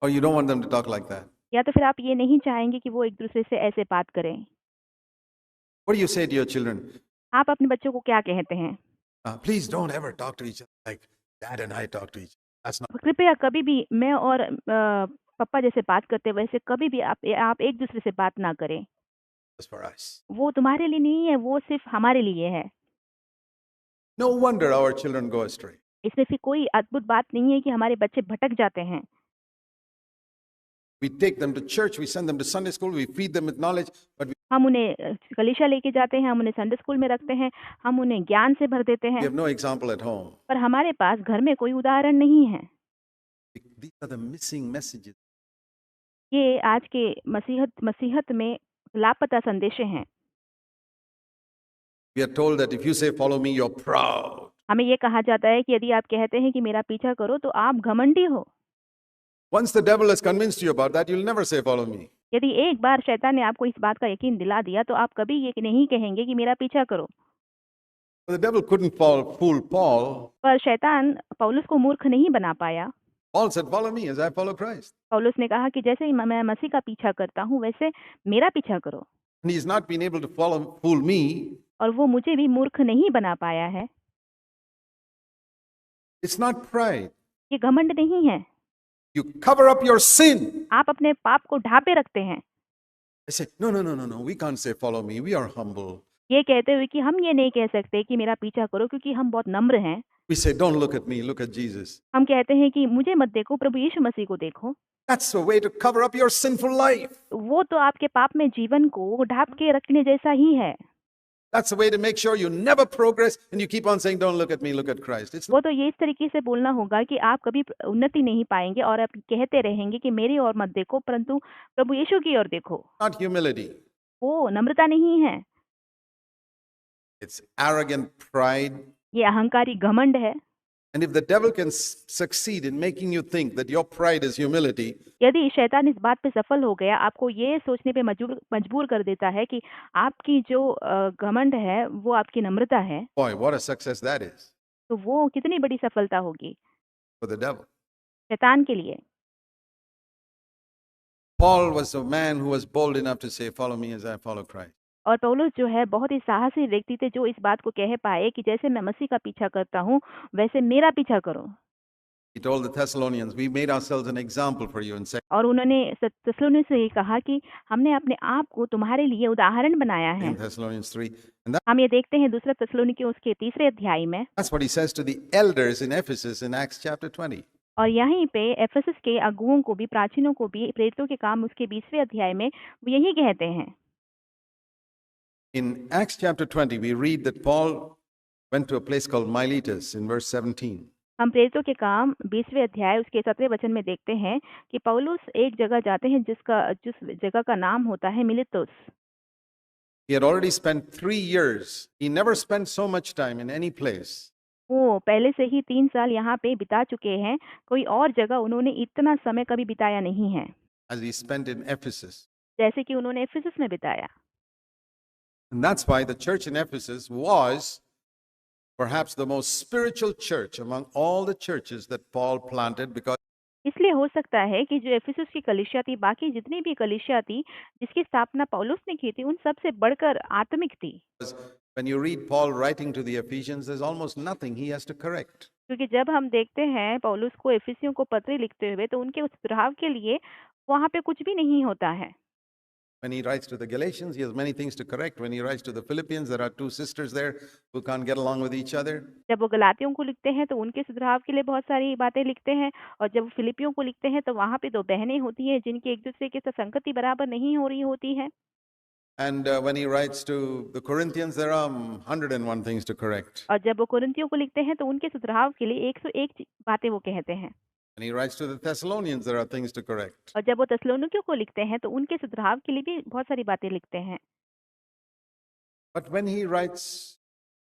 Or you don't want them to talk like that? या तो फिर आप ये नहीं चाहेंगे कि वो एक-दूसरे से ऐसे बात करें? What do you say to your children? आप अपने बच्चों को क्या कहते हैं? Please don't ever talk to each other like dad and I talk to each other. That's not कृपया कभी भी मैं और पापा जैसे बात करते हैं वैसे कभी भी आप एक-दूसरे से बात ना करें। just for us. वो तुम्हारे लिए नहीं है, वो सिर्फ़ हमारे लिए है। No wonder our children go astray. इसमें फिर कोई अद्भुत बात नहीं है कि हमारे बच्चे भटक जाते हैं। We take them to church, we send them to Sunday school, we feed them with knowledge, but we हम उन्हें कलीसिया लेके जाते हैं, हम उन्हें संडे स्कूल में रखते हैं, हम उन्हें ज्ञान से भर देते हैं, have no example at home. पर हमारे पास घर में कोई उदाहरण नहीं है। These are the missing messages. ये आज के मसीहत में लापता संदेशे हैं। We are told that if you say follow me, you're proud. हमें ये कहा जाता है कि यदि आप कहते हैं कि मेरा पीछा करो तो आप घमंडी हो। Once the devil has convinced you about that, you'll never say follow me. यदि एक बार शैतान ने आपको इस बात का यकीन दिला दिया तो आप कभी ये नहीं कहेंगे कि मेरा पीछा करो। But the devil couldn't fool Paul. पर शैतान पौलुस को मूर्ख नहीं बना पाया। Paul said, follow me as I follow Christ. पौलुस ने कहा कि जैसे ही मैं मसीह का पीछा करता हूँ वैसे मेरा पीछा करो। And he's not been able to fool me. और वो मुझे भी मूर्ख नहीं बना पाया है। It's not pride. ये घमंड नहीं है। You cover up your sin. आप अपने पाप को ढांपे रखते हैं। I say, no, we can't say follow me. We are humble. ये कहते हुए कि हम ये नहीं कह सकते कि मेरा पीछा करो क्योंकि हम बहुत नम्र हैं। We say, don't look at me, look at Jesus. हम कहते हैं कि मुझे मत देखो, प्रभु यीशु मसीह को देखो। That's a way to cover up your sinful life. वो तो आपके पाप में जीवन को ढाँप के रखने जैसा ही है। That's a way to make sure you never progress and you keep on saying, don't look at me, look at Christ. It's वो तो ये इस तरीके से बोलना होगा कि आप कभी उन्नति नहीं पाएँगे और आप कहते रहेंगे कि मेरी ओर मत देखो, परंतु प्रभु यीशु की ओर देखो। not humility, वो नम्रता नहीं है, it's arrogant pride. ये अहंकारी घमंड है। And if the devil can succeed in making you think that your pride is humility, यदि शैतान इस बात पे सफल हो गया, आपको ये सोचने पे मजबूर कर देता है कि आपकी जो घमंड है, वो आपकी नम्रता है, boy, what a success that is तो वो कितनी बड़ी सफलता होगी for the devil. शैतान के लिए। Paul was a man who was bold enough to say, follow me as I follow Christ. और पौलुस जो है बहुत ही साहसी व्यक्ति थे जो इस बात को कह पाए कि जैसे मैं मसीह का पीछा करता हूँ, वैसे मेरा पीछा करो। He told the Thessalonians, we made ourselves an example for you in और उन्होंने थिस्सलुनी से ये कहा कि हमने अपने आप को तुम्हारे लिए उदाहरण बनाया है। 2 Thessalonians 3. And हम ये देखते हैं दूसरा थिस्सलुनीके उसके 3 अध्याय में, that's what he says to the elders in Ephesus in Acts chapter 20. और यहीं पे एफेसस के अगुओं को भी, प्राचीनों को भी, प्रेरितों के काम उसके 20वें अध्याय में वो यही कहते हैं। In Acts chapter 20, we read that Paul went to a place called Miletus in verse 17. हम प्रेरितों के काम 20वें अध्याय उसके 17वें वचन में देखते हैं कि पौलुस एक जगह जाते हैं जिस जगह का नाम होता है मिलेतुस। He had already spent 3 years. He never spent so much time in any place वो पहले से ही 3 साल यहाँ पे बिता चुके हैं, कोई और जगह उन्होंने इतना समय कभी बिताया नहीं है, as he spent in Ephesus. जैसे कि उन्होंने एफेसस में बिताया। And that's why the church in Ephesus was perhaps the most spiritual church among all the churches that Paul planted, because इसलिए हो सकता है कि जो एफेसस की कलीसिया थी, बाकी जितनी भी कलीसिया थी, जिसकी स्थापना पौलुस ने की थी, उन सबसे बढ़कर आत्मिक थी। when you read Paul writing to the Ephesians, there's almost nothing he has to correct. क्योंकि जब हम देखते हैं पौलुस को एफिसियों को पत्र लिखते हुए, तो उनके सुधराव के लिए वहाँ पे कुछ भी नहीं होता है। When he writes to the Galatians, he has many things to correct. When he writes to the Philippians, there are two sisters there who can't get along with each other. जब वो गलातियों को लिखते हैं तो उनके सुधराव के लिए बहुत सारी बातें लिखते हैं, और जब वो फिलिपियों को लिखते हैं तो वहाँ पे 2 बहनें होती हैं जिनकी एक दूसरे के साथ संगति बराबर नहीं हो रही होती है। And when he writes to the Corinthians, there are 101 things to correct. और जब वो कुरिन्थियों को लिखते हैं तो उनके सुधराव के लिए 101 बातें वो कहते हैं। When he writes to the Thessalonians, there are things to correct. और जब वो थिस्सलुनीकियों को लिखते हैं तो उनके सुधराव के लिए भी बहुत सारी बातें लिखते हैं। But when he writes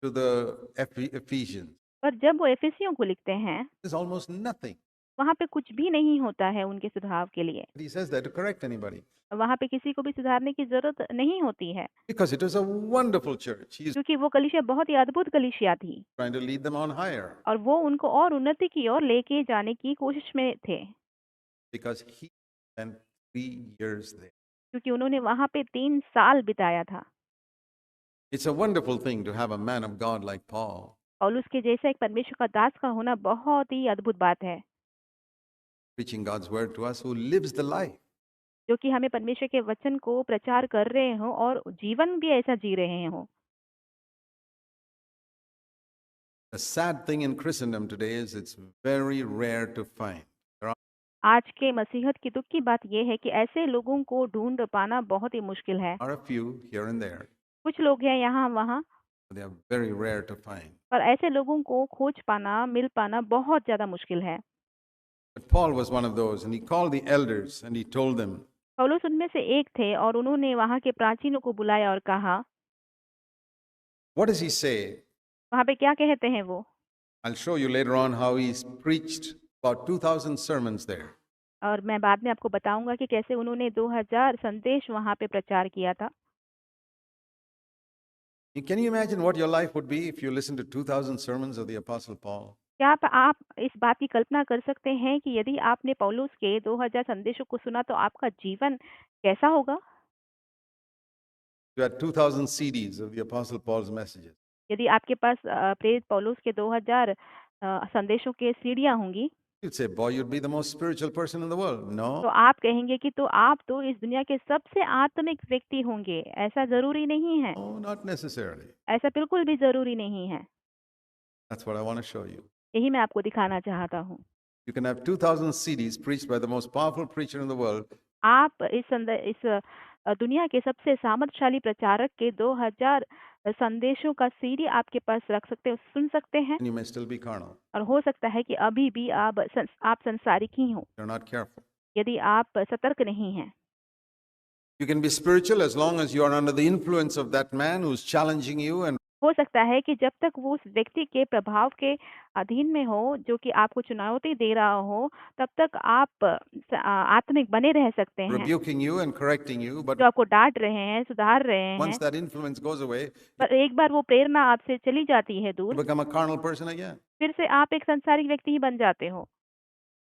to the Ephesians, पर जब वो एफिसियों को लिखते हैं, there's almost nothing. वहाँ पे कुछ भी नहीं होता है उनके सुधार के लिए। He says there to correct anybody. वहाँ पे किसी को भी सुधारने की ज़रूरत नहीं होती है, Because it was a wonderful church. He's क्योंकि वो कलीसिया बहुत ही अद्भुत कलीसिया थी trying to lead them on higher. और वो उनको और उन्नति की ओर लेके जाने की कोशिश में थे, Because he spent 3 years there. क्योंकि उन्होंने वहाँ पे 3 साल बिताया था। It's a wonderful thing to have a man of God like Paul, पौलुस के जैसा एक परमेश्वर का दास का होना बहुत ही अद्भुत बात है, preaching God's word to us, who lives the life. जो कि हमें परमेश्वर के वचन को प्रचार कर रहे हों और जीवन भी ऐसा जी रहे हों। The sad thing in Christendom today is it's very rare to find. There आज के मसीहत की दुख की बात यह है कि ऐसे लोगों को ढूंढ पाना बहुत ही मुश्किल है। are a few here and there, कुछ लोग हैं यहाँ वहाँ, but they are very rare to find. पर ऐसे लोगों को खोज पाना, मिल पाना बहुत ज़्यादा मुश्किल है। But Paul was one of those, and he called the elders and he told them, पौलुस उनमें से एक थे और उन्होंने वहाँ के प्राचीनों को बुलाया और कहा, what does he say? वहाँ पे क्या कहते हैं वो? I'll show you later on how he's preached about 2,000 sermons there. और मैं बाद में आपको बताऊंगा कि कैसे उन्होंने 2000 संदेश वहाँ पे प्रचार किया था। Can you imagine what your life would be if you listened to 2,000 sermons of the Apostle Paul? क्या आप इस बात की कल्पना कर सकते हैं कि यदि आपने पौलुस के 2000 संदेशों को सुना तो आपका जीवन कैसा होगा? You had 2,000 CDs of the Apostle Paul's messages. यदि आपके पास प्रेरित पौलुस के 2000 संदेशों के सीढ़ियाँ होंगी, You'd say, boy, you'd be the most spiritual person in the world. तो No, आप कहेंगे कि तो आप तो इस दुनिया के सबसे आत्मिक व्यक्ति होंगे। ऐसा ज़रूरी नहीं है। no, not necessarily. ऐसा बिल्कुल भी ज़रूरी नहीं है। That's what I want to show you. यही मैं आपको दिखाना चाहता हूँ। You can have 2,000 CDs preached by the most powerful preacher in the world, आप इस दुनिया के सबसे सामर्थ्यशाली प्रचारक के 2000 संदेशों का सीडी आपके पास रख सकते हो, सुन सकते हैं and you may still be carnal. और हो सकता है कि अभी भी आप संसारिक ही हो, You're not careful. यदि आप सतर्क नहीं हैं। You can be spiritual as long as you are under the influence of that man who's challenging you and हो सकता है कि जब तक वो उस व्यक्ति के प्रभाव के अधीन में हो, जो कि आपको चुनौती दे रहा हो, तब तक आप आत्मिक बने रह सकते हैं, rebuking you and correcting you. But जो आपको डाँट रहे हैं, सुधार रहे हैं। once that influence goes away, पर एक बार वो प्रेरणा आपसे चली जाती है you दूर, become a carnal person again. फिर से आप एक सांसारिक व्यक्ति ही बन जाते हो।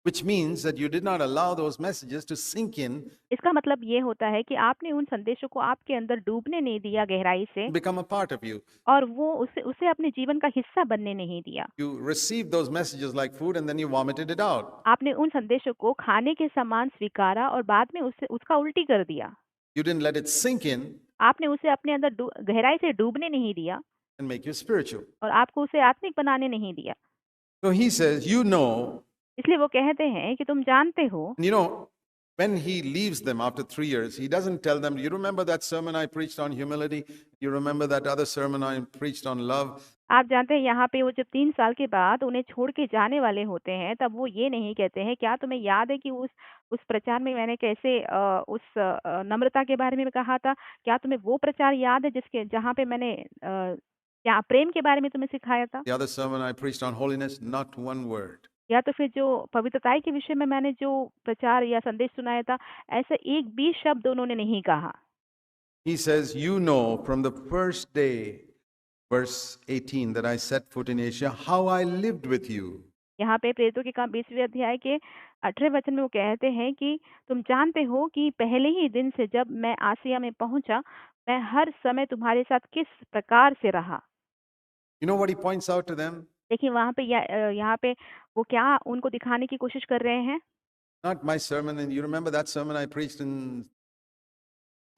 Which means that you did not allow those messages to sink in, इसका मतलब ये होता है कि आपने उन संदेशों को आपके अंदर डूबने नहीं दिया गहराई से, and become a part of you. और वो उसे अपने जीवन का हिस्सा बनने नहीं दिया। You received those messages like food and then you vomited it out. आपने उन संदेशों को खाने के समान स्वीकारा और बाद में उसका उल्टी कर दिया। You didn't let it sink in आपने उसे अपने अंदर गहराई से डूबने नहीं दिया and make you spiritual. और आपको उसे आत्मिक बनाने नहीं दिया। So he says, you know, इसलिए वो कहते हैं कि तुम जानते हो। when he leaves them after 3 years, he doesn't tell them, you remember that sermon I preached on humility? You remember that other sermon I preached on love? आप जानते हैं यहाँ पे वो जब 3 साल के बाद उन्हें छोड़ के जाने वाले होते हैं, तब वो ये नहीं कहते हैं, क्या तुम्हें याद है कि उस प्रचार में मैंने कैसे नम्रता के बारे में कहा था? क्या तुम्हें वो प्रचार याद है जहाँ पे मैंने क्या प्रेम के बारे में तुम्हें सिखाया था? The other sermon I preached on holiness, not one word. या तो फिर जो पवित्रताई के विषय में मैंने जो प्रचार या संदेश सुनाया था, ऐसा एक भी शब्द उन्होंने नहीं कहा। He says, you know from the first day, verse 18, that I set foot in Asia, how I lived with you. यहाँ पे प्रेरितों के काम 20वें अध्याय के 18वें वचन में वो कहते हैं कि तुम जानते हो कि पहले ही दिन से जब मैं आसिया में पहुंचा, मैं हर समय तुम्हारे साथ किस प्रकार से रहा। You know what he points out to them? देखिए वहाँ पे यहाँ पे वो क्या उनको दिखाने की कोशिश कर रहे हैं? Not my sermon, and you remember that sermon I preached in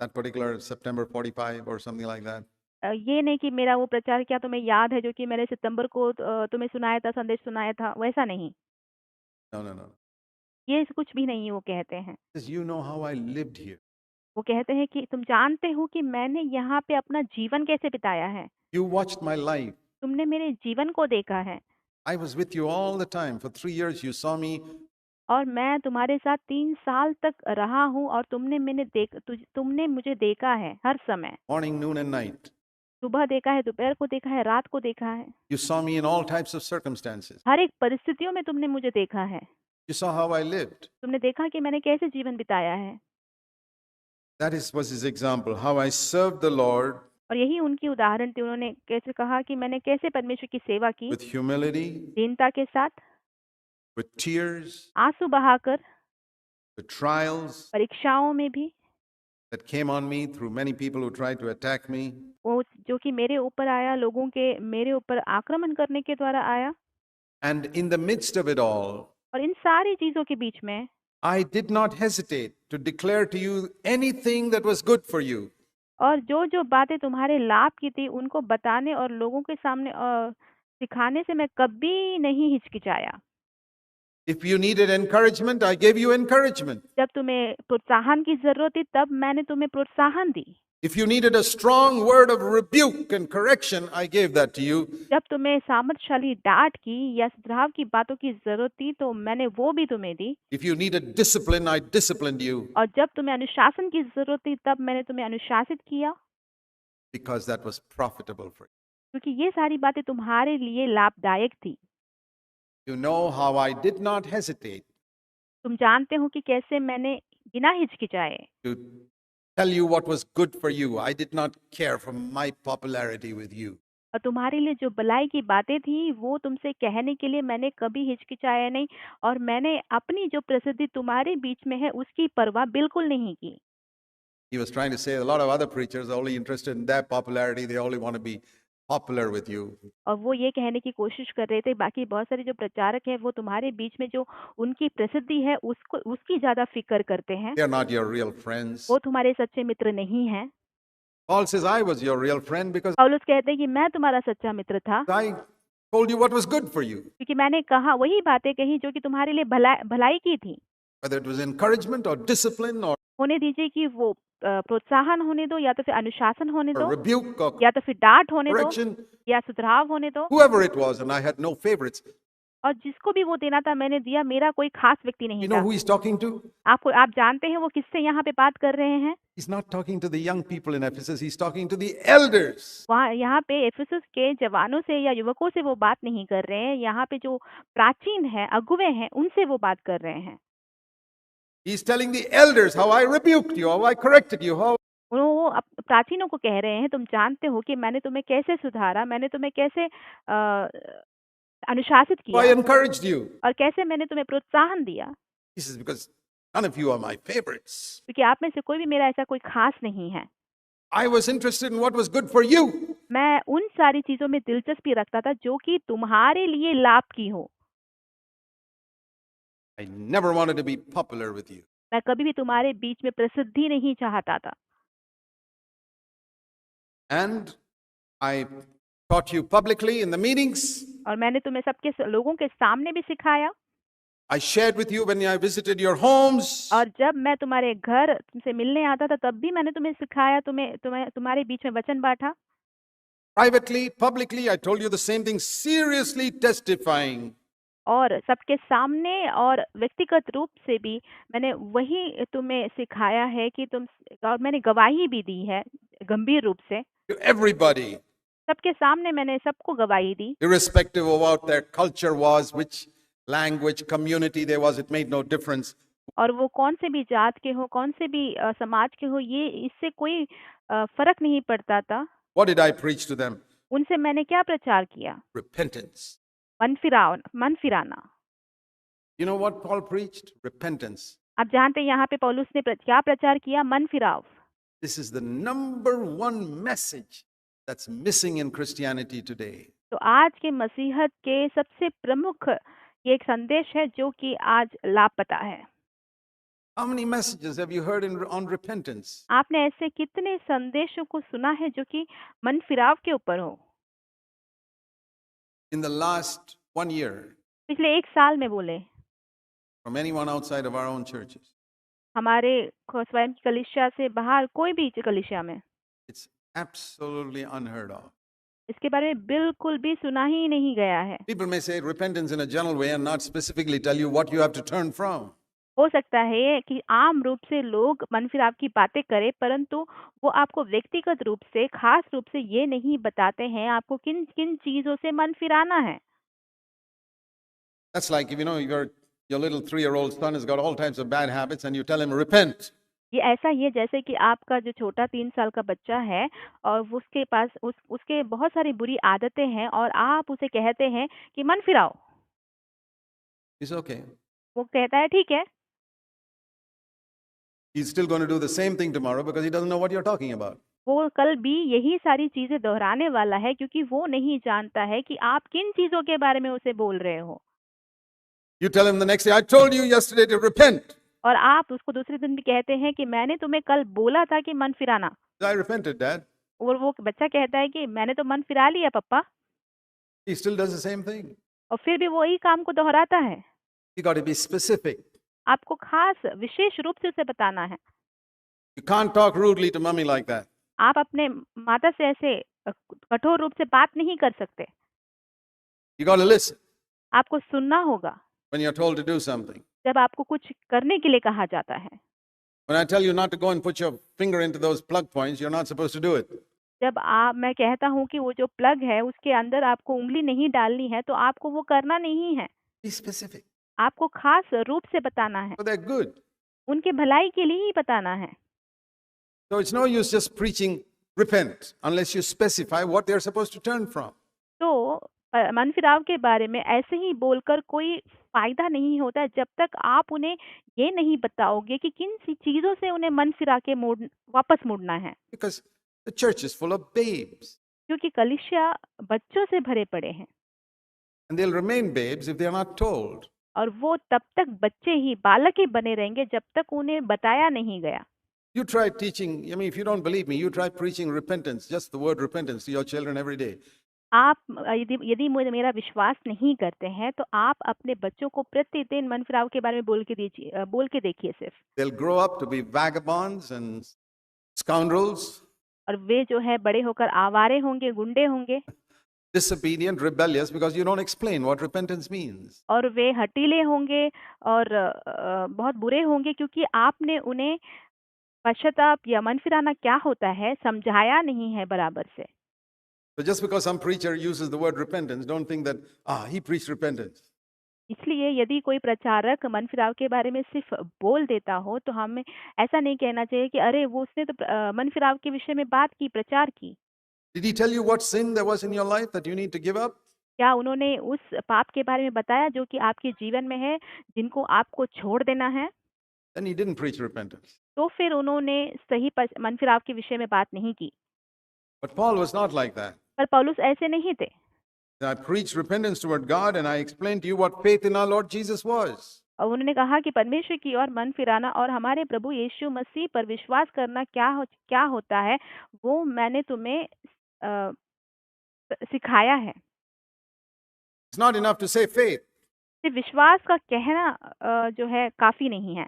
that particular September 45 or something like that. ये नहीं कि मेरा वो प्रचार क्या तुम्हें याद है जो कि मैंने सितंबर को तुम्हें सुनाया था, संदेश सुनाया था, वैसा नहीं। No, no, no. ये कुछ भी नहीं वो कहते हैं। He says, you know how I lived here. वो कहते हैं कि तुम जानते हो कि मैंने यहाँ पे अपना जीवन कैसे बिताया है। You watched my life. तुमने मेरे जीवन को देखा है I was with you all the time. For 3 years, you saw me. और मैं तुम्हारे साथ 3 साल तक रहा हूँ और तुमने मुझे देखा है हर समय। Morning, noon, and night. सुबह देखा है, दोपहर को देखा है, रात को देखा है। You saw me in all types of circumstances. हर एक परिस्थितियों में तुमने मुझे देखा है। You saw how I lived. तुमने देखा कि मैंने कैसे जीवन बिताया है। That was his example, how I served the Lord और यही उनकी उदाहरण थी। उन्होंने कैसे कहा कि मैंने कैसे परमेश्वर की सेवा की, with humility, दीनता के साथ, with tears, आंसू बहाकर, with trials परीक्षाओं में भी, that came on me through many people who tried to attack me. वो जो कि मेरे ऊपर आया, लोगों के मेरे ऊपर आक्रमण करने के द्वारा आया। And in the midst of it all, और इन सारी चीजों के बीच में I did not hesitate to declare to you anything that was good for you. और जो बातें तुम्हारे लाभ की थी उनको बताने और लोगों के सामने सिखाने से मैं कभी नहीं हिचकिचाया। If you needed encouragement, I gave you encouragement. जब तुम्हें प्रोत्साहन की जरूरत थी तब मैंने तुम्हें प्रोत्साहन दी। If you needed a strong word of rebuke and correction, I gave that to you. जब तुम्हें सामर्थ्यशाली डांट की या सुधार की बातों की जरूरत थी तो मैंने वो भी तुम्हें दी। If you needed discipline, I disciplined you. और जब तुम्हें अनुशासन की जरूरत थी तब मैंने तुम्हें अनुशासित किया। Because that was profitable for you. क्योंकि ये सारी बातें तुम्हारे लिए लाभदायक थी। You know how I did not hesitate तुम जानते हो कि कैसे मैंने बिना हिचकिचाए to tell you what was good for you. I did not care for my popularity with you. और तुम्हारे लिए जो भलाई की बातें थी वो तुमसे कहने के लिए मैंने कभी हिचकिचाया नहीं और मैंने अपनी जो प्रसिद्धि तुम्हारे बीच में है उसकी परवाह बिल्कुल नहीं की। He was trying to say a lot of other preachers are only interested in their popularity. They only want to be popular with you. और वो ये कहने की कोशिश कर रहे थे बाकी बहुत सारे जो प्रचारक हैं वो तुम्हारे बीच में जो उनकी प्रसिद्धि है उसको उसकी ज़्यादा फ़िक्र करते हैं। They are not your real friends. वो तुम्हारे सच्चे मित्र नहीं हैं। Paul says, I was your real friend because पौलुस कहते हैं कि मैं तुम्हारा सच्चा मित्र था, I told you what was good for you, क्योंकि मैंने कहा वही बातें कही जो कि तुम्हारे लिए भलाई की थी। whether it was encouragement or discipline होने दीजिए कि वो प्रोत्साहन होने दो या तो फिर अनुशासन होने or दो rebuke or या तो फिर डाँट होने दो correction, या सुधराव होने दो, whoever it was, and I had no favorites. और जिसको भी वो देना था मैंने दिया, मेरा कोई ख़ास व्यक्ति नहीं You know था। who he's talking to? आप जानते हैं वो किससे यहाँ पे बात कर रहे हैं? He's not talking to the young people in Ephesus, he's talking to the elders. यहाँ पे एफेसस के जवानों से या युवकों से वो बात नहीं कर रहे हैं, यहाँ पे जो प्राचीन हैं, अगुवे हैं, उनसे वो बात कर रहे हैं। He's telling the elders how I rebuked you, how I corrected you, how वो प्राचीनों को कह रहे हैं, तुम जानते हो कि मैंने तुम्हें कैसे सुधारा, मैंने तुम्हें कैसे अनुशासित I किया encouraged you. और कैसे मैंने तुम्हें प्रोत्साहन दिया, He says, because none of you are my favorites. क्योंकि आप में से कोई भी मेरा ऐसा कोई खास नहीं है। I was interested in what was good for you. मैं उन सारी चीजों में दिलचस्पी रखता था जो कि तुम्हारे लिए लाभ की हो। I never wanted to be popular with you. मैं कभी भी तुम्हारे बीच में प्रसिद्धि नहीं चाहता था। And I taught you publicly in the meetings. और मैंने तुम्हें सबके लोगों के सामने भी सिखाया, I shared with you when I visited your homes. और जब मैं तुम्हारे घर तुमसे मिलने आता था तब भी मैंने तुम्हें सिखाया, तुम्हारे बीच में वचन बांटा। Privately, publicly, I told you the same thing, seriously testifying. और सबके सामने और व्यक्तिगत रूप से भी मैंने वही तुम्हें सिखाया है कि और मैंने गवाही भी दी है गंभीर रूप से। To everybody, सबके सामने मैंने सबको गवाही दी, irrespective of what their culture was, which language, community there was, it made no difference. और वो कौन से भी जात के हो, कौन से भी समाज के हो, ये इससे कोई फर्क नहीं पड़ता था। What did I preach to them? उनसे मैंने क्या प्रचार किया? Repentance. मन फिराना। You know what Paul preached? Repentance. आप जानते हैं यहाँ पे पौलुस ने क्या प्रचार किया? मन फिराव। This is the number one message that's missing in Christianity today. तो आज के मसीहत के सबसे प्रमुख ये एक संदेश है जो कि आज लापता है। How many messages have you heard on repentance? आपने ऐसे कितने संदेशों को सुना है जो कि मन फिराव के ऊपर हो? In the last 1 year, पिछले 1 साल में बोले, from anyone outside of our own churches, हमारे स्वयं की कलीसिया से बाहर कोई भी कलीसिया में it's absolutely unheard of. इसके बारे में बिल्कुल भी सुना ही नहीं गया है। People may say repentance in a general way and not specifically tell you what you have to turn from. हो सकता है कि आम रूप से लोग मन फिराव की बातें करें, परंतु वो आपको व्यक्तिगत रूप से, खास रूप से ये नहीं बताते हैं आपको किन किन चीजों से मन फिराना है। That's like if you know your little 3-year-old son has got all types of bad habits and you tell him repent. ये ऐसा ही है जैसे कि आपका जो छोटा 3 साल का बच्चा है और वो उसके पास उसके बहुत सारी बुरी आदतें हैं और आप उसे कहते हैं कि मन फिराओ। It's okay. वो कहता है ठीक है, He's still going to do the same thing tomorrow because he doesn't know what you're talking about. वो कल भी यही सारी चीजें दोहराने वाला है क्योंकि वो नहीं जानता है कि आप किन चीजों के बारे में उसे बोल रहे हो। You tell him the next day, I told you yesterday to repent. और आप उसको दूसरे दिन भी कहते हैं कि मैंने तुम्हें कल बोला था कि मन फिराना, I repented, Dad. और वो बच्चा कहता है कि मैंने तो मन फिरा लिया पप्पा, He still does the same thing. और फिर भी वही काम को दोहराता है। You got to be specific. आपको खास विशेष रूप से उसे बताना है। You can't talk rudely to mommy like that. आप अपने माता से ऐसे कठोर रूप से बात नहीं कर सकते। You got to listen आपको सुनना होगा when you're told to do something. जब आपको कुछ करने के लिए कहा जाता है। When I tell you not to go and put your finger into those plug points, you're not supposed to do it. जब मैं कहता हूँ कि वो जो प्लग है उसके अंदर आपको उंगली नहीं डालनी है, तो आपको वो करना नहीं है। Be specific. आपको खास रूप से बताना है, So they're good. उनके भलाई के लिए ही बताना है। So it's no use just preaching repent unless you specify what they're supposed to turn from. तो मन फिराव के बारे में ऐसे ही बोलकर कोई फायदा नहीं होता जब तक आप उन्हें ये नहीं बताओगे कि किन सी चीजों से उन्हें मन फिरा के वापस मुड़ना है। Because the church is full of babes. क्योंकि कलीसिया बच्चों से भरे पड़े हैं and they'll remain babes if they are not told. और वो तब तक बच्चे ही बालक ही बने रहेंगे जब तक उन्हें बताया नहीं गया। You try teaching, I mean, if you don't believe me, you try preaching repentance, just the word repentance, to your children every day. आप यदि यदि मेरा विश्वास नहीं करते हैं तो आप अपने बच्चों को प्रतिदिन मन फिराव के बारे में बोल के देखिए सिर्फ। They'll grow up to be vagabonds and scoundrels, और वे जो है बड़े होकर आवारे होंगे, गुंडे होंगे disobedient, rebellious, because you don't explain what repentance means. और वे हठीले होंगे और बहुत बुरे होंगे क्योंकि आपने उन्हें पश्चाताप या मन फिराना क्या होता है समझाया नहीं है बराबर से। So just because some preacher uses the word repentance, don't think that, he preached repentance. इसलिए यदि कोई प्रचारक मन फिराव के बारे में सिर्फ बोल देता हो तो हमें ऐसा नहीं कहना चाहिए कि अरे वो उसने तो मन फिराव के विषय में बात की, प्रचार की। Did he tell you what sin there was in your life that you need to give up? क्या उन्होंने उस पाप के बारे में बताया जो कि आपके जीवन में है, जिनको आपको छोड़ देना है? Then he didn't preach repentance. तो फिर उन्होंने सही मन फिराव के विषय में बात नहीं की। But Paul was not like that. पर पौलुस ऐसे नहीं थे। I preached repentance toward God and I explained to you what faith in our Lord Jesus was. और उन्होंने कहा कि परमेश्वर की ओर मन फिराना और हमारे प्रभु यीशु मसीह पर विश्वास करना क्या होता है, वो मैंने तुम्हें सिखाया है। It's not enough to say faith. सिर्फ विश्वास का कहना जो है काफी नहीं है।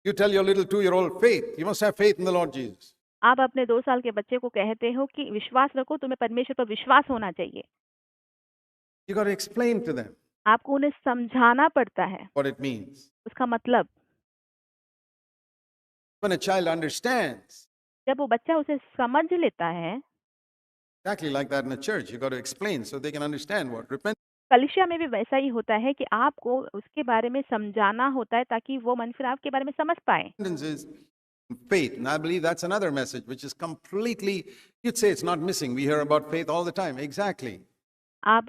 You tell your little 2-year-old faith. You must have faith in the Lord Jesus. आप अपने 2 साल के बच्चे को कहते हो कि विश्वास रखो, तुम्हें परमेश्वर पर विश्वास होना चाहिए। You got to explain to them आपको उन्हें समझाना पड़ता है what it means. उसका मतलब। When a child understands, जब वो बच्चा उसे समझ लेता है, exactly like that in a church, you got to explain so they can understand what repentance कलीसिया में भी वैसा ही होता है कि आपको उसके बारे में समझाना होता है ताकि वो मन फिराव के बारे में समझ पाए। is. Faith, and I believe that's another message which is completely, you'd say it's not missing. We hear about faith all the time. Exactly. आप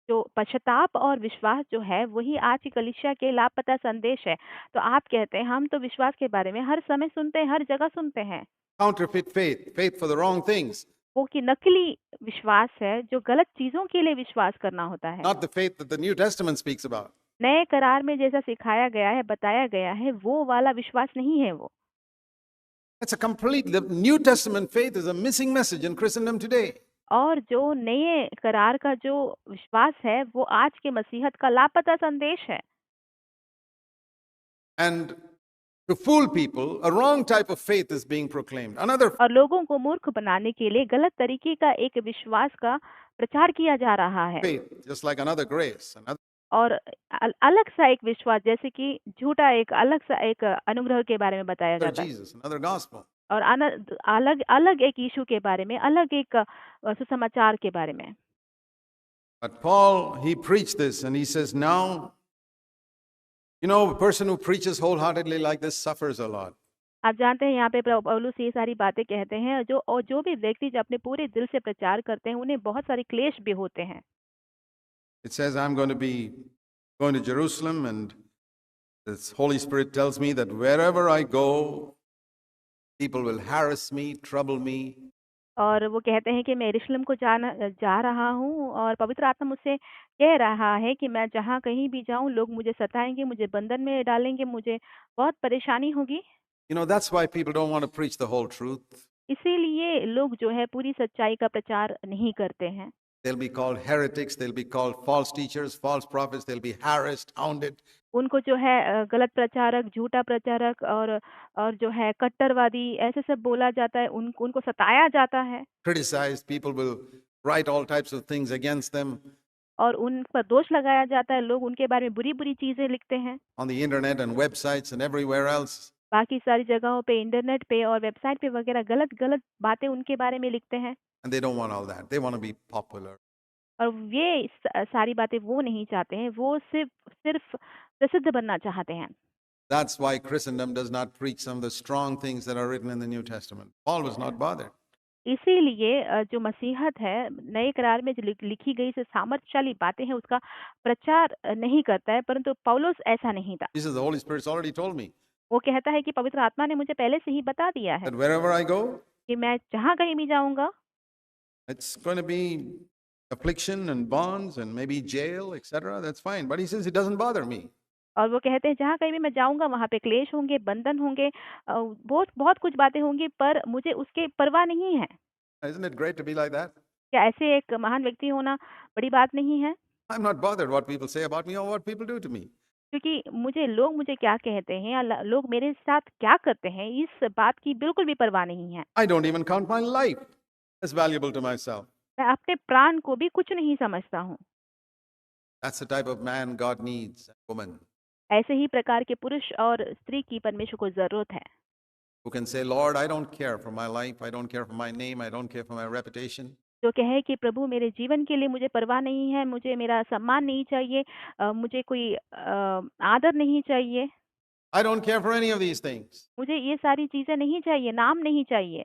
जो पश्चाताप और विश्वास जो है वही आज की कलीसिया के लापता संदेश है। तो आप कहते हैं हम तो विश्वास के बारे में हर समय सुनते हैं, हर जगह सुनते हैं। Counterfeit faith, faith for the wrong things. वो कि नकली विश्वास है जो गलत चीजों के लिए विश्वास करना होता है। Not the faith that the New Testament speaks about. नए करार में जैसा सिखाया गया है, बताया गया है, वो वाला विश्वास नहीं है वो। That's a complete, the New Testament faith is a missing message in Christendom today. और जो नए करार का जो विश्वास है वो आज के मसीहत का लापता संदेश है। And to fool people, a wrong type of faith is being proclaimed. Another और लोगों को मूर्ख बनाने के लिए गलत तरीके का एक विश्वास का प्रचार किया जा रहा है। faith, just like another grace. Another, और अलग सा एक विश्वास जैसे कि झूठा एक अलग सा एक अनुग्रह के बारे में बताया जाता है Jesus, another gospel. और अलग अलग एक यीशु के बारे में, अलग एक सुसमाचार के बारे में। But Paul, he preached this and he says, now, a person who preaches wholeheartedly like this suffers a lot. आप जानते हैं यहाँ पे पौलुस ये सारी बातें कहते हैं जो भी व्यक्ति जो अपने पूरे दिल से प्रचार करते हैं उन्हें बहुत सारे क्लेश भी होते हैं। It says, I'm going to be going to Jerusalem, and the Holy Spirit tells me that wherever I go, people will harass me, trouble me. और वो कहते हैं कि मैं यरूशलेम को जा रहा हूँ और पवित्र आत्मा मुझसे कह रहा है कि मैं जहाँ कहीं भी जाऊँ लोग मुझे सताएंगे, मुझे बंधन में डालेंगे, मुझे बहुत परेशानी होगी। That's why people don't want to preach the whole truth. इसीलिए लोग जो है पूरी सच्चाई का प्रचार नहीं करते हैं। They'll be called heretics, they'll be called false teachers, false prophets, they'll be harassed, hounded. उनको जो है गलत प्रचारक, झूठा प्रचारक और जो है कट्टरवादी ऐसे सब बोला जाता है, उनको सताया जाता है। Criticized, people will write all types of things against them. और उन पर दोष लगाया जाता है, लोग उनके बारे में बुरी-बुरी चीजें लिखते हैं। On the internet and websites and everywhere else. बाकी सारी जगहों पे, इंटरनेट पे और वेबसाइट पे वगैरह गलत बातें उनके बारे में लिखते हैं। And they don't want all that. They want to be popular. और ये सारी बातें वो नहीं चाहते हैं, वो सिर्फ प्रसिद्ध बनना चाहते हैं। That's why Christendom does not preach some of the strong things that are written in the New Testament. Paul was not bothered. इसीलिए जो मसीहत है नए करार में जो लिखी गई से सामर्थ्यशाली बातें हैं उसका प्रचार नहीं करता है, परंतु पौलुस ऐसा नहीं था। He says, the Holy Spirit's already told me वो कहता है कि पवित्र आत्मा ने मुझे पहले से ही बता दिया है that wherever I go, कि मैं जहाँ कहीं भी जाऊंगा It's going to be affliction and bonds and maybe jail, etc. That's fine. But he says, it doesn't bother me. और वो कहते हैं जहाँ कहीं भी मैं जाऊँगा वहाँ पे क्लेश होंगे, बंधन होंगे, बहुत बहुत कुछ बातें होंगी, पर मुझे उसकी परवाह नहीं है। Isn't it great to be like that? क्या ऐसे एक महान व्यक्ति होना बड़ी बात नहीं है? I'm not bothered what people say about me or what people do to me. क्योंकि मुझे क्या कहते हैं या लोग मेरे साथ क्या करते हैं, इस बात की बिल्कुल भी परवाह नहीं है। I don't even count my life as valuable to myself. मैं अपने प्राण को भी कुछ नहीं समझता हूँ। That's the type of man God needs, and woman, ऐसे ही प्रकार के पुरुष और स्त्री की परमेश्वर को ज़रूरत है, who can say, Lord, I don't care for my life, I don't care for my name, I don't care for my reputation. जो कहे कि प्रभु मेरे जीवन के लिए मुझे परवाह नहीं है, मुझे मेरा सम्मान नहीं चाहिए, मुझे कोई आदर नहीं चाहिए, I don't care for any of these things. मुझे ये सारी चीज़ें नहीं चाहिए, नाम नहीं चाहिए।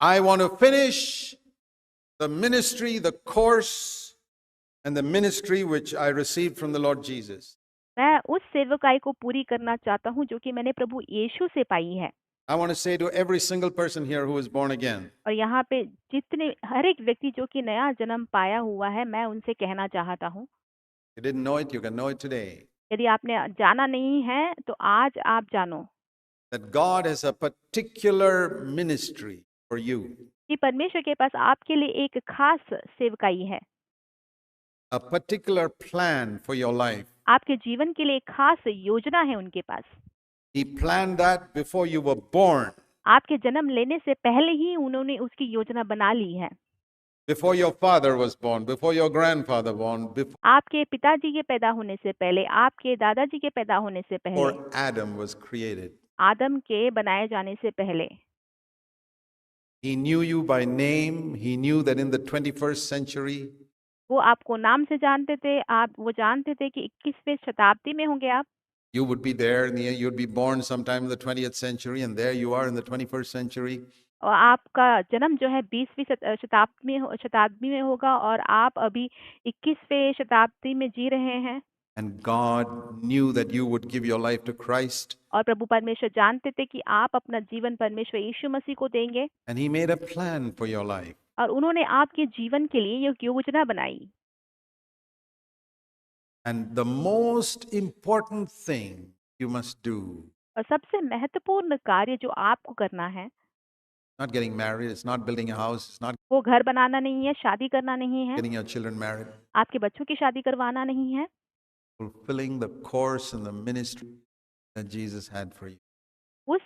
I want to finish the ministry, the course, and the ministry which I received from the Lord Jesus. मैं उस सेवकाई को पूरी करना चाहता हूँ जो कि मैंने प्रभु यीशु से पाई है। I want to say to every single person here who is born again, और यहाँ पे जितने हर एक व्यक्ति जो कि नया जन्म पाया हुआ है, मैं उनसे कहना चाहता हूँ, you didn't know it, you can know it today, यदि आपने जाना नहीं है तो आज आप जानो that God has a particular ministry for you, कि परमेश्वर के पास आपके लिए एक खास सेवकाई है, a particular plan for your life. आपके जीवन के लिए एक खास योजना है उनके पास। He planned that before you were born, आपके जन्म लेने से पहले ही उन्होंने उसकी योजना बना ली है। before your father was born, before your grandfather born, before आपके पिताजी के पैदा होने से पहले, आपके दादाजी के पैदा होने से पहले, Adam was created. आदम के बनाए जाने से पहले He knew you by name. He knew that in the 21st century, वो आपको नाम से जानते थे, वो जानते थे कि 21वीं शताब्दी में होंगे आप, you would be there, and you'd be born sometime in the 20th century, and there you are in the 21st century. और आपका जन्म जो है 20वीं शताब्दी में होगा और आप अभी 21वें शताब्दी में जी रहे हैं। And God knew that you would give your life to Christ, और प्रभु परमेश्वर जानते थे कि आप अपना जीवन परमेश्वर यीशु मसीह को देंगे and He made a plan for your life. और उन्होंने आपके जीवन के लिए एक योजना बनाई। And the most important thing you must do, और सबसे महत्वपूर्ण कार्य जो आपको करना है, not getting married, it's not building a house, it's not वो घर बनाना नहीं है, शादी करना नहीं है, getting your children married, आपके बच्चों की शादी करवाना नहीं है, fulfilling the course and the ministry that Jesus had for you. उस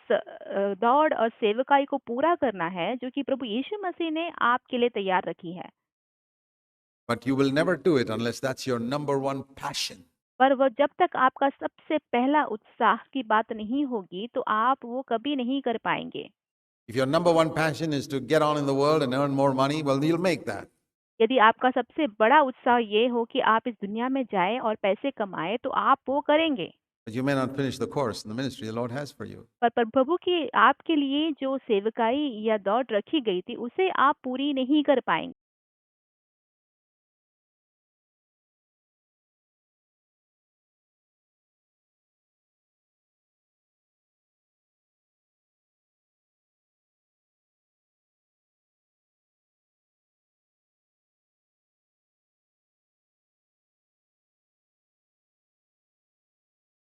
दौड़ और सेवकाई को पूरा करना है जो कि प्रभु यीशु मसीह ने आपके लिए तैयार रखी है। But you will never do it unless that's your number one passion. पर वो जब तक आपका सबसे पहला उत्साह की बात नहीं होगी तो आप वो कभी नहीं कर पाएंगे। If your number one passion is to get on in the world and earn more money, well, you'll make that. यदि आपका सबसे बड़ा उत्साह ये हो कि आप इस दुनिया में जाएं और पैसे कमाएं तो आप वो करेंगे। But you may not finish the course in the ministry the Lord has for you. पर प्रभु की आपके लिए जो सेवकाई या दौड़ रखी गई थी उसे आप पूरी नहीं कर पाएंगे।